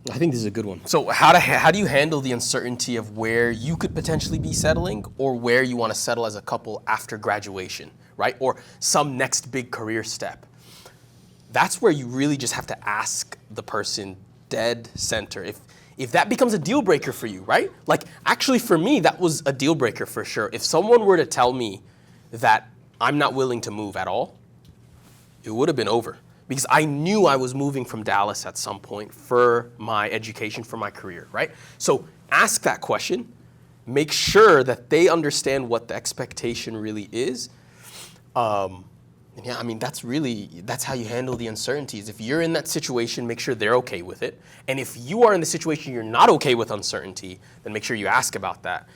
I think this is a good one. So how do you handle the uncertainty of where you could potentially be settling or where you want to settle as a couple after graduation, right? Or some next big career step. That's where you really just have to ask the person dead center. If that becomes a deal breaker for you, right? Like actually for me, that was a deal breaker for sure. If someone were to tell me that I'm not willing to move at all, it would have been over. Because I knew I was moving from Dallas at some point for my education, for my career, right? So ask that question, make sure that they understand what the expectation really is. And yeah, I mean, that's how you handle the uncertainties. If you're in that situation, make sure they're okay with it. And if you are in the situation you're not okay with uncertainty, then make sure you ask about that.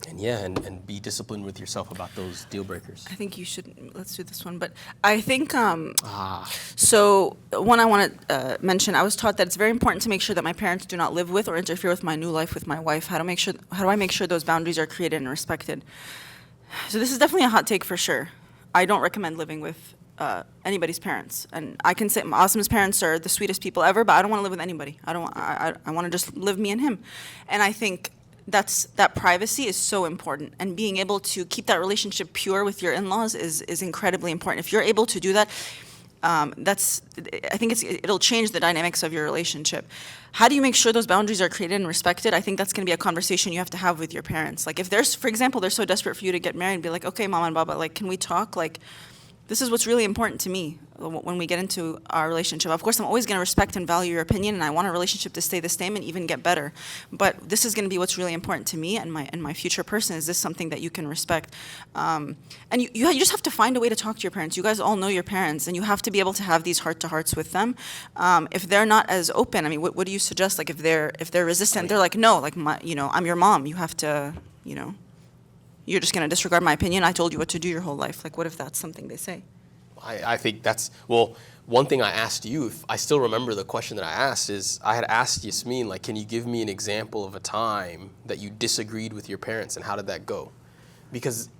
And be disciplined with yourself about those deal breakers. I think you should, let's do this one. But I think, so one I want to mention, I was taught that it's very important to make sure that my parents do not live with or interfere with my new life with my wife. How do I make sure those boundaries are created and respected? So this is definitely a hot take for sure. I don't recommend living with anybody's parents. And I can say Asim's parents are the sweetest people ever, but I don't want to live with anybody. I want to just live me and him. And I think that privacy is so important, and being able to keep that relationship pure with your in-laws is incredibly important. If you're able to do that, I think it'll change the dynamics of your relationship. How do you make sure those boundaries are created and respected? I think that's going to be a conversation you have to have with your parents. Like if for example, they're so desperate for you to get married, be like, okay, Mama and Baba, like, can we talk? Like, this is what's really important to me when we get into our relationship. Of course, I'm always going to respect and value your opinion, and I want our relationship to stay the same and even get better. But this is going to be what's really important to me and my future person. Is this something that you can respect? And you just have to find a way to talk to your parents. You guys all know your parents, and you have to be able to have these heart-to-hearts with them. If they're not as open, I mean, what do you suggest? Like if they're resistant, they're like, no, like I'm your mom. You have to, you're just going to disregard my opinion. I told you what to do your whole life. Like, what if that's something they say? I think one thing I asked you, if I still remember the question that I asked is, I had asked Yasmeen, like, can you give me an example of a time that you disagreed with your parents and how did that go? Because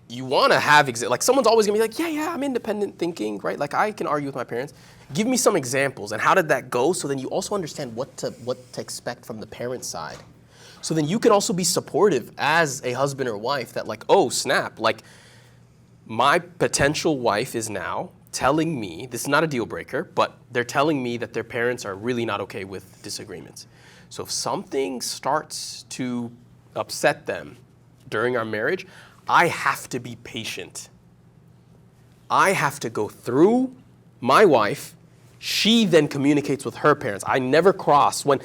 you want to have, like someone's always going to be like, yeah, I'm independent thinking, right? Like I can argue with my parents. Give me some examples and how did that go? So then you also understand what to expect from the parent side. So then you can also be supportive as a husband or wife that like, oh snap, like my potential wife is now telling me, this is not a deal breaker, but they're telling me that their parents are really not okay with disagreements. So if something starts to upset them during our marriage, I have to be patient. I have to go through my wife, she then communicates with her parents. I never cross. When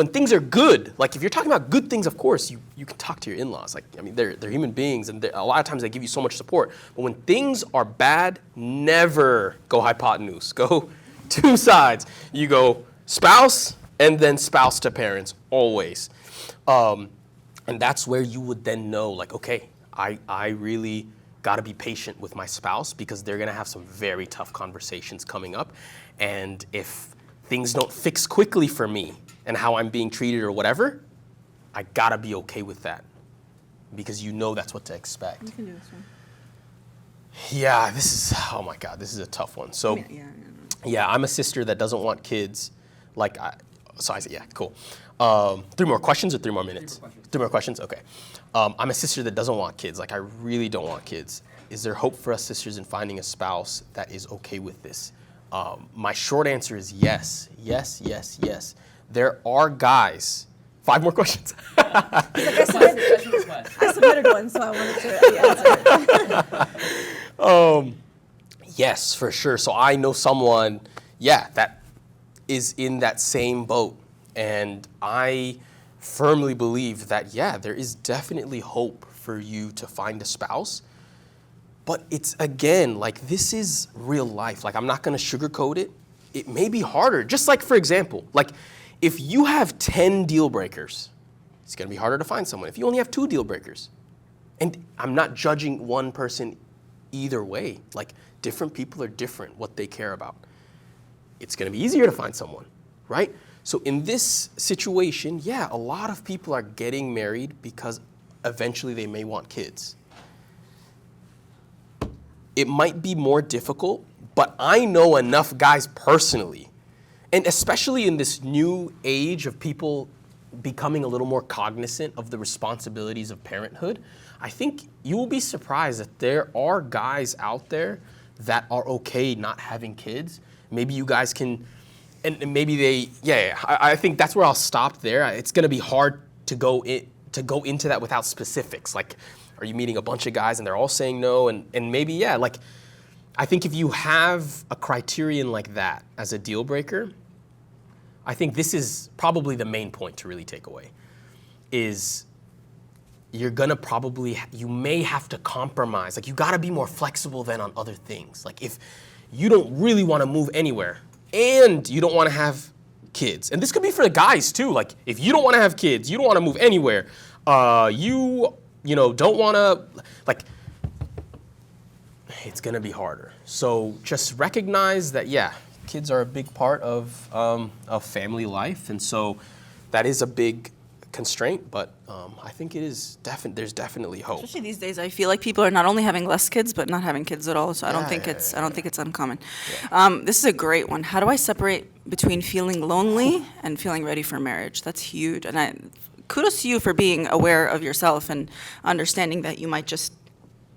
things are good, like if you're talking about good things, of course, you can talk to your in-laws. Like, I mean, they're human beings, and a lot of times they give you so much support. But when things are bad, never go hypotenuse. Go two sides. You go spouse, and then spouse to parents, always. And that's where you would then know, like, okay, I really got to be patient with my spouse because they're going to have some very tough conversations coming up. And if things don't fix quickly for me and how I'm being treated or whatever, I got to be okay with that because you know that's what to expect. You can do this one. Yeah, oh my God, this is a tough one. So, yeah, I'm a sister that doesn't want kids. Like, so I said, yeah, cool. 3 more questions or 3 more minutes? 3 more questions, okay. I'm a sister that doesn't want kids. Like, I really don't want kids. Is there hope for us sisters in finding a spouse that is okay with this? My short answer is yes, yes, yes, yes. There are guys. 5 more questions. I submitted one, so I wanted to answer. Yes, for sure. So I know someone, yeah, that is in that same boat. And I firmly believe that, yeah, there is definitely hope for you to find a spouse. But it's, again, like, this is real life. Like, I'm not going to sugarcoat it. It may be harder. Just like, for example, like, if you have 10 deal breakers, it's going to be harder to find someone. If you only have 2 deal breakers, and I'm not judging one person either way. Like, different people are different, what they care about. It's going to be easier to find someone, right? So in this situation, yeah, a lot of people are getting married because eventually they may want kids. It might be more difficult, but I know enough guys personally, and especially in this new age of people becoming a little more cognizant of the responsibilities of parenthood, I think you will be surprised that there are guys out there that are okay not having kids. Maybe you guys can, and maybe they, I think that's where I'll stop there. It's gonna be hard to go into that without specifics. Like, are you meeting a bunch of guys and they're all saying no? And maybe, yeah, like, I think if you have a criterion like that as a deal breaker, I think this is probably the main point to really take away, is you're gonna you may have to compromise. Like, you gotta be more flexible than on other things. Like, if you don't really wanna move anywhere and you don't wanna have kids, and this could be for the guys too, like, if you don't wanna have kids, you don't wanna move anywhere, you know, don't wanna, like, it's gonna be harder. So just recognize that, yeah, kids are a big part of family life, and so that is a big constraint, but I think it is there's definitely hope. Especially these days, I feel like people are not only having less kids, but not having kids at all. So I don't think it's uncommon. Yeah. This is a great one. How do I separate between feeling lonely and feeling ready for marriage? That's huge, and kudos to you for being aware of yourself and understanding that you might just,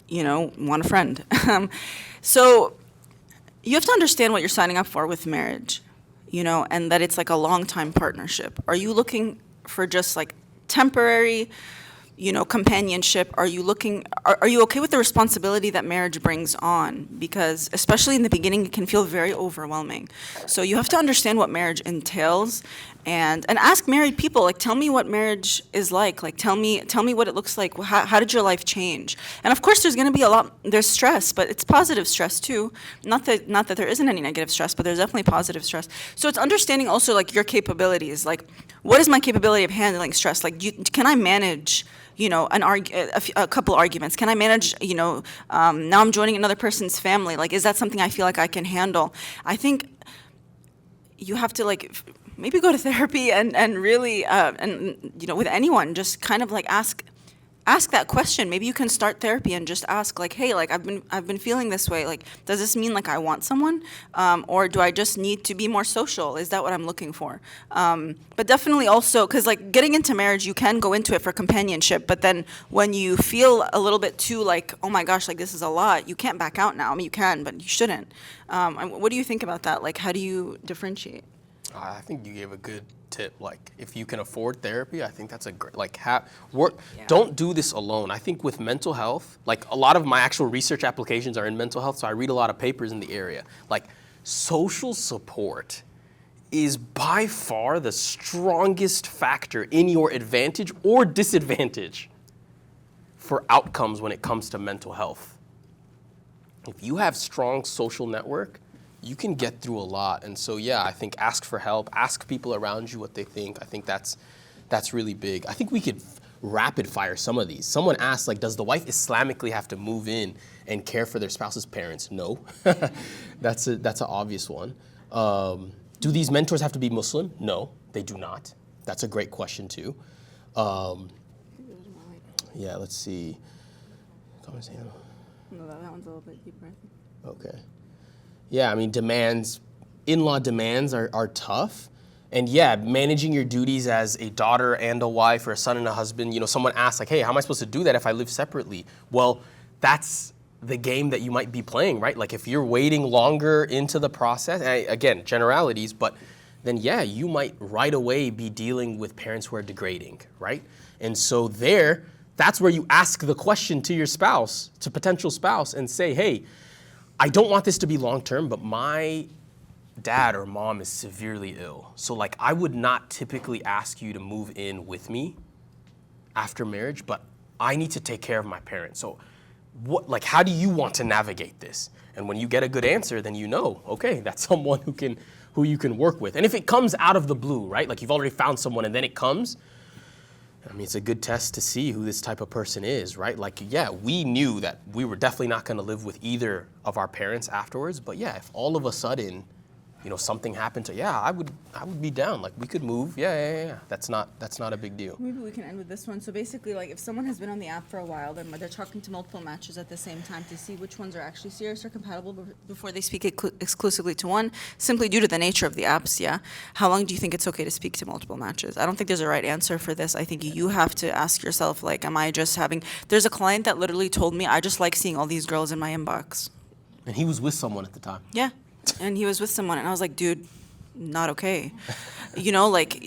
want a friend. So you have to understand what you're signing up for with marriage, and that it's like a long-time partnership. Are you looking for just like temporary, companionship? Are you okay with the responsibility that marriage brings on? Because especially in the beginning, it can feel very overwhelming. So you have to understand what marriage entails, and ask married people, like, tell me what marriage is like. Like, tell me what it looks like. How did your life change? And of course, there's going to be there's stress, but it's positive stress too. Not that there isn't any negative stress, but there's definitely positive stress. So it's understanding also, like, your capabilities. Like, what is my capability of handling stress? Like, can I manage, a couple arguments? Can I manage, now I'm joining another person's family? Like, is that something I feel like I can handle? I think you have to, like, maybe go to therapy and really, with anyone, just kind of like ask that question. Maybe you can start therapy and just ask, like, hey, like, I've been feeling this way. Like, does this mean like I want someone, or do I just need to be more social? Is that what I'm looking for? But definitely also, because like getting into marriage, you can go into it for companionship, but then when you feel a little bit too like, oh my gosh, like this is a lot, you can't back out now. I mean, you can, but you shouldn't. What do you think about that? Like, how do you differentiate? I think you gave a good tip. Like, if you can afford therapy, I think that's a great, like, don't do this alone. I think with mental health, like, a lot of my actual research applications are in mental health, so I read a lot of papers in the area. Like, social support is by far the strongest factor in your advantage or disadvantage for outcomes when it comes to mental health. If you have strong social network, you can get through a lot. And so, yeah, I think ask for help, ask people around you what they think. I think that's really big. I think we could rapid fire some of these. Someone asked, like, does the wife Islamically have to move in and care for their spouse's parents? No. That's an obvious one. Do these mentors have to be Muslim? No, they do not. That's a great question too. Yeah, let's see. No, that one's a little bit deeper, I think. Okay. Yeah, I mean, in-law demands are tough. And yeah, managing your duties as a daughter and a wife or a son and a husband, you know, someone asks like, hey, how am I supposed to do that if I live separately? Well, that's the game that you might be playing, right? Like if you're waiting longer into the process, and again, generalities, but then yeah, you might right away be dealing with parents who are degrading, right? And so that's where you ask the question to your spouse, to potential spouse, and say, hey, I don't want this to be long-term, but my dad or mom is severely ill. So like I would not typically ask you to move in with me after marriage, but I need to take care of my parents. So how do you want to navigate this? And when you get a good answer, then you know, okay, that's someone who you can work with. And if it comes out of the blue, right? Like you've already found someone and then it comes, I mean, it's a good test to see who this type of person is, right? Like, yeah, we knew that we were definitely not gonna live with either of our parents afterwards, but yeah, if all of a sudden, you know, something happened to, yeah, I would be down. Like we could move. Yeah. That's not a big deal. Maybe we can end with this one. So basically, like if someone has been on the app for a while, they're talking to multiple matches at the same time to see which ones are actually serious or compatible before they speak exclusively to one, simply due to the nature of the apps, yeah? How long do you think it's okay to speak to multiple matches? I don't think there's a right answer for this. I think you have to ask yourself, like, am I just there's a client that literally told me, I just like seeing all these girls in my inbox. And he was with someone at the time. Yeah. And he was with someone, and I was like, dude, not okay. You know, like,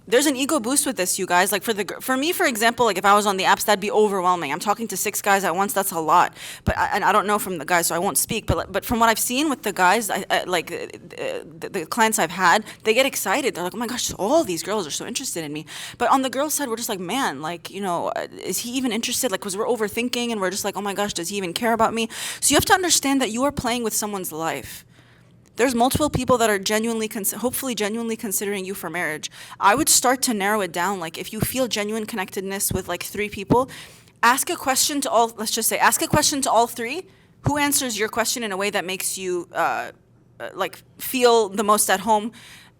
there's an ego boost with this, you guys. Like, for me, for example, like, if I was on the apps, that'd be overwhelming. I'm talking to 6 guys at once, that's a lot. But I don't know from the guys, so I won't speak. But from what I've seen with the guys, the clients I've had, they get excited. They're like, oh my gosh, all these girls are so interested in me. But on the girls' side, we're just like, man, like, you know, is he even interested? Like, because we're overthinking, and we're just like, oh my gosh, does he even care about me? So you have to understand that you are playing with someone's life. There's multiple people that are hopefully genuinely considering you for marriage. I would start to narrow it down. Like if you feel genuine connectedness with like 3 people, ask a question to all, ask a question to all 3. Who answers your question in a way that makes you like feel the most at home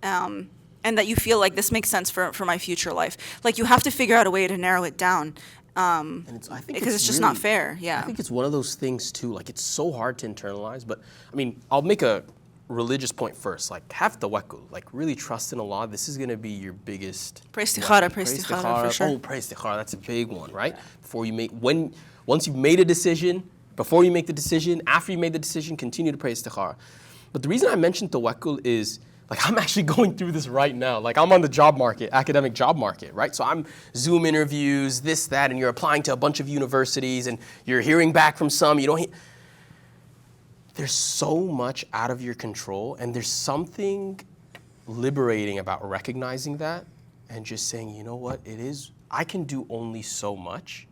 and that you feel like this makes sense for my future life. Like you have to figure out a way to narrow it down. Because it's just not fair, yeah. I think it's one of those things too, like it's so hard to internalize, but I mean, I'll make a religious point first, like have tawakkul, like really trust in Allah. This is gonna be your biggest. Pray istikhara for sure. Oh, pray istikhara, that's a big one, right? Yeah. Once you've made a decision, before you make the decision, after you made the decision, continue to pray istikhara. But the reason I mentioned tawakkul is, like I'm actually going through this right now. Like I'm on the job market, academic job market, right? So I'm Zoom interviews, this, that, and you're applying to a bunch of universities and you're hearing back from some, you don't There's so much out of your control, and there's something liberating about recognizing that and just saying, you know what, I can do only so much.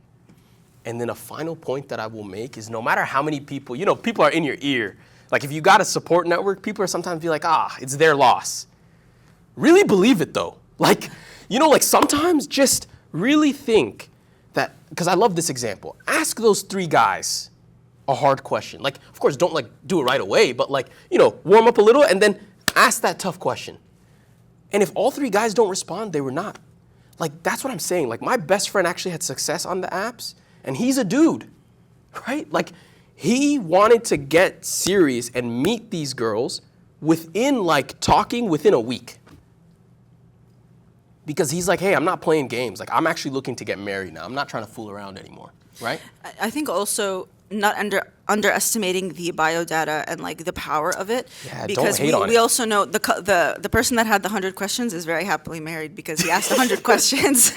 And then a final point that I will make is no matter how many people, you know, people are in your ear. Like if you got a support network, people are sometimes be like, it's their loss. Really believe it though. Like, you know, like sometimes just really think that, because I love this example. Ask those 3 guys a hard question. Like, of course, don't like do it right away, but like, you know, warm up a little and then ask that tough question. And if all 3 guys don't respond, they were not. Like, that's what I'm saying. Like, my best friend actually had success on the apps, and he's a dude, right? Like, he wanted to get serious and meet these girls within a week. Because he's like, hey, I'm not playing games. Like, I'm actually looking to get married now. I'm not trying to fool around anymore, right? I think also not underestimating the biodata and like the power of it. Yeah, because don't hate on we it. also know the person that had the 100 questions is very happily married because he asked 100 questions.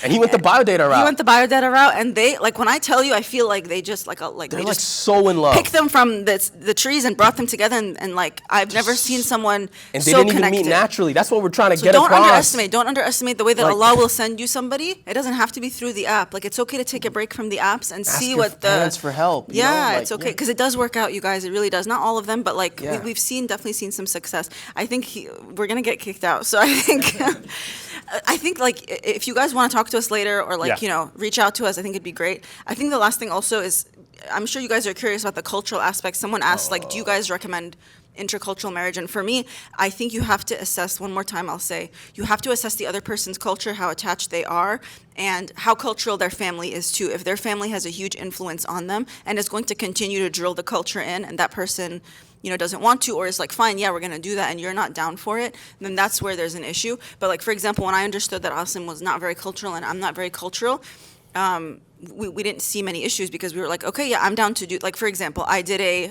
And he went the biodata route. He went the biodata route, and they like when I tell you, I feel like they just like They're they like just so in love. picked them from the trees and brought them together, and like I've never seen someone And they so didn't connected. even meet naturally. That's what we're trying to So get don't across. Don't underestimate the way that Like- Allah will send you somebody. It doesn't have to be through the app. Like it's okay to take a break from the apps and Ask see your what the parents for help. You know? Yeah, Like, it's okay yeah. because it does work out, you guys. It really does. Not all of them, but like Yeah. we've definitely seen some success. I think we're gonna get kicked out. So I think I think like if you guys want to talk to us later or like Yeah. reach out to us, I think it'd be great. I think the last thing also is I'm sure you guys are curious about the cultural aspect. Someone asked like, do you guys recommend intercultural marriage? And for me, I think you have to assess, one more time I'll say, you have to assess the other person's culture, how attached they are, and how cultural their family is too. If their family has a huge influence on them and is going to continue to drill the culture in, and that person doesn't want to, or is like, fine, yeah, we're going to do that, and you're not down for it, then that's where there's an issue. But like, for example, when I understood that Asim was not very cultural and I'm not very cultural, we didn't see many issues because we were like, okay, yeah, I'm down to do, like, for example, I did a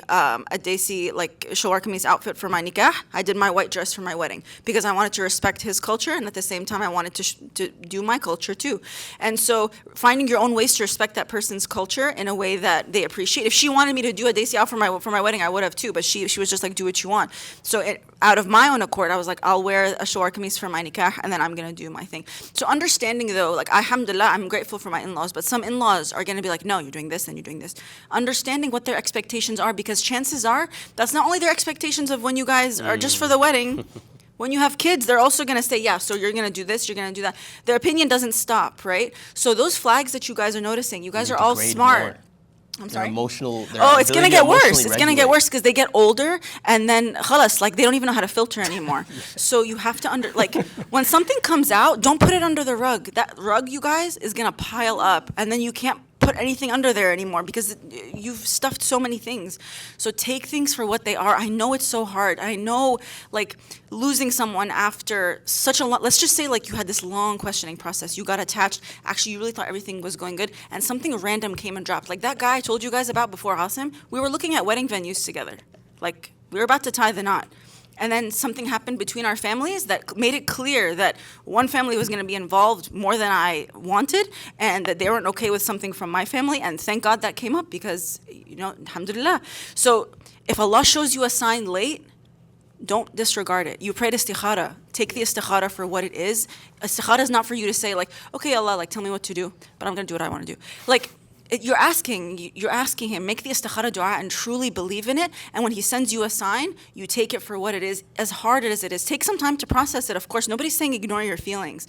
desi, like, shalwar kameez outfit for my nikah. I did my white dress for my wedding because I wanted to respect his culture, and at the same time, I wanted to do my culture too. And so finding your own ways to respect that person's culture in a way that they appreciate. If she wanted me to do a desi out for my wedding, I would have too, but she was just like, do what you want. So out of my own accord, I was like, I'll wear a shalwar kameez for my nikah, and then I'm going to do my thing. So understanding, though, like, alhamdulillah, I'm grateful for my in-laws, but some in-laws are going to be like, no, you're doing this and you're doing this. Understanding what their expectations are, because chances are that's not only their expectations of when you guys are just for the wedding. When you have kids, they're also going to say, yeah, so you're going to do this, you're going to do that. Their opinion doesn't stop, right? So those flags that you guys are noticing, you guys are all smart. I'm Their sorry? emotional. Their Oh, it's gonna ability get emotionally worse. It's gonna get regulate. worse because they get older, and then khalas, like they don't even know how to filter anymore. So you have to like when something comes out, don't put it under the rug. That rug, you guys, is gonna pile up, and then you can't put anything under there anymore because you've stuffed so many things. So take things for what they are. I know it's so hard. I know, like, losing someone after such a long, let's just say like you had this long questioning process. You got attached. Actually, you really thought everything was going good, and something random came and dropped. Like that guy I told you guys about before, Asim, we were looking at wedding venues together. Like we were about to tie the knot. And then something happened between our families that made it clear that one family was going to be involved more than I wanted, and that they weren't okay with something from my family. And thank God that came up because, alhamdulillah. So if Allah shows you a sign late, don't disregard it. You prayed istikhara. Take the istikhara for what it is. Istikhara is not for you to say like, okay, Allah, like tell me what to do, but I'm going to do what I want to do. Like, you're asking him, make the istikhara dua and truly believe in it. And when he sends you a sign, you take it for what it is, as hard as it is. Take some time to process it. Of course, nobody's saying ignore your feelings.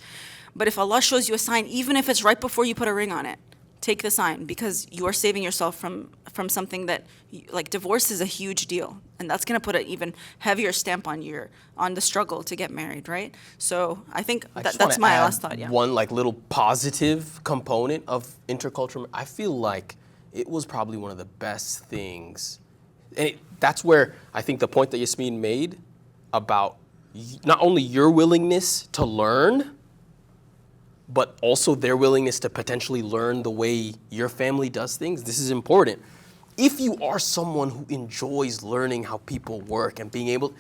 But if Allah shows you a sign, even if it's right before you put a ring on it, take the sign, because you are saving yourself from something that, like, divorce is a huge deal, and that's going to put an even heavier stamp on the struggle to get married, right? So I think that's my last thought. Yeah. One like little positive component of intercultural. I feel like it was probably one of the best things, and that's where I think the point that Yasmeen made about not only your willingness to learn, but also their willingness to potentially learn the way your family does things. This is important. If you are someone who enjoys learning how people work and being able,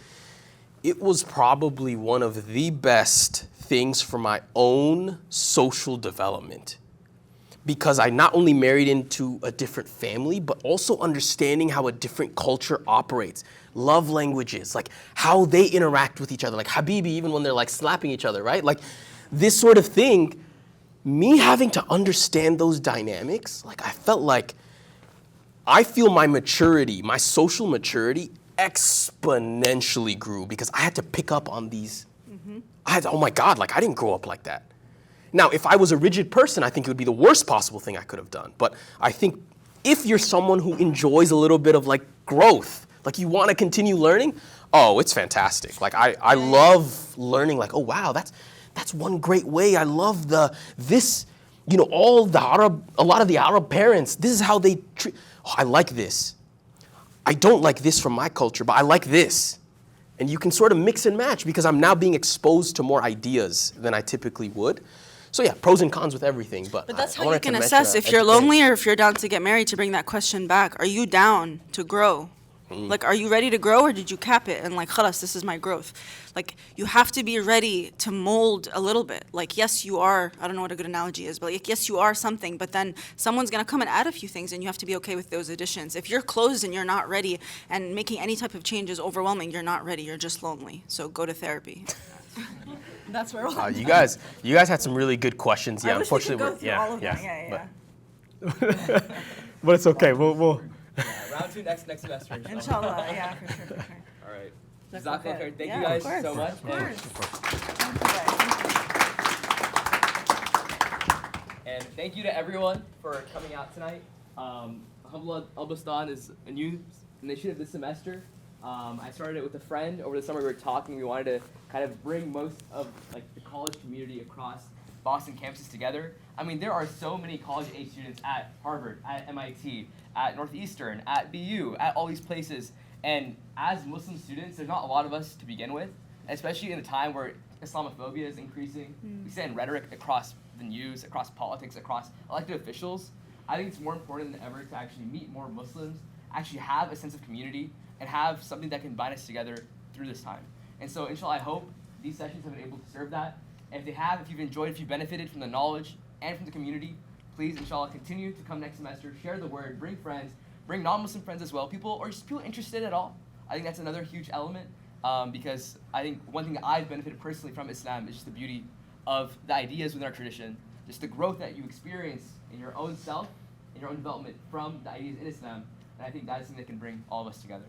it was probably one of the best things for my own social development. Because I not only married into a different family, but also understanding how a different culture operates. Love languages, like how they interact with each other, like Habibi, even when they're like slapping each other, right? Like this sort of thing, me having to understand those dynamics, like I feel my maturity, my social maturity exponentially grew because I had to pick up on these. Oh my God, like I didn't grow up like that. Now, if I was a rigid person, I think it would be the worst possible thing I could have done. But I think if you're someone who enjoys a little bit of like growth, like you want to continue learning, oh, it's fantastic. Like I love learning, like, oh wow, that's one great way. I love a lot of the Arab parents, this is how they treat, oh, I like this. I don't like this from my culture, but I like this. And you can sort of mix and match because I'm now being exposed to more ideas than I typically would. So yeah, pros and cons with everything. But That's I how you wanted to can mention assess a if you're educated- lonely or if you're down to get married. To bring that question back, are you down to grow? Like, are you ready to grow, or did you cap it and like, khalas, this is my growth? Like, you have to be ready to mold a little bit. Like, yes, you are, I don't know what a good analogy is, but like, yes, you are something, but then someone's gonna come and add a few things and you have to be okay with those additions. If you're closed and you're not ready and making any type of change is overwhelming, you're not ready, you're just lonely. So go to therapy. That's where we'll you guys had some really good questions. Yeah, I wish we could unfortunately, go through all of them. Yeah. But it's okay. We'll Yeah, round 2 next semester. Inshallah, yeah, for sure. All right. That's Jazakallah okay. khair. Thank Yeah, you guys of course, so much. of course. Thank you guys. And thank you to everyone for coming out tonight. Alhamdulillah, Al-Bustaan is a new initiative this semester. I started it with a friend. Over the summer we were talking. We wanted to kind of bring most of like the college community across Boston campuses together. I mean, there are so many college-age students at Harvard, at MIT, at Northeastern, at BU, at all these places. And as Muslim students, there's not a lot of us to begin with, especially in a time where Islamophobia is increasing. We see it in rhetoric across the news, across politics, across elected officials. I think it's more important than ever to actually meet more Muslims, actually have a sense of community, and have something that can bind us together through this time. And so, inshallah, I hope these sessions have been able to serve that. And if they have, if you've enjoyed, if you've benefited from the knowledge and from the community, please, inshallah, continue to come next semester, share the word, bring friends, bring non-Muslim friends as well, people, or just people interested at all. I think that's another huge element, because I think one thing that I've benefited personally from Islam is just the beauty of the ideas within our tradition, just the growth that you experience in your own self, in your own development from the ideas in Islam, and I think that is something that can bring all of us together.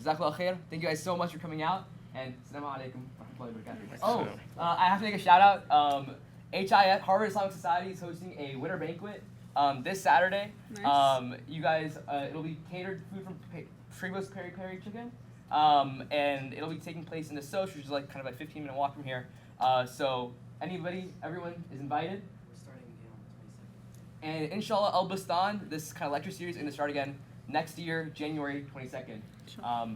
Jazakallah khair. Thank you guys so much for coming out, and assalamu alaikum wa rahmatullahi wa barakatuh. Oh, I have to make a shout out. HIF, Harvard Islamic Society, is hosting a winter banquet this Saturday. Nice. You guys, it'll be catered food from Tribos Peri Peri Chicken, and it'll be taking place in the Soch, which is like kind of a 15-minute walk from here. So everyone is invited. We're starting again on the 22nd. And inshallah, Al-Bustaan, this kind of lecture series is going to start again next year, January 22nd.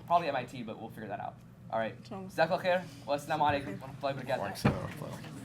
Probably MIT, but we'll figure that out. All right. Jazakallah khair. Wa assalamu alaikum wa rahmatullahi wa barakatuh.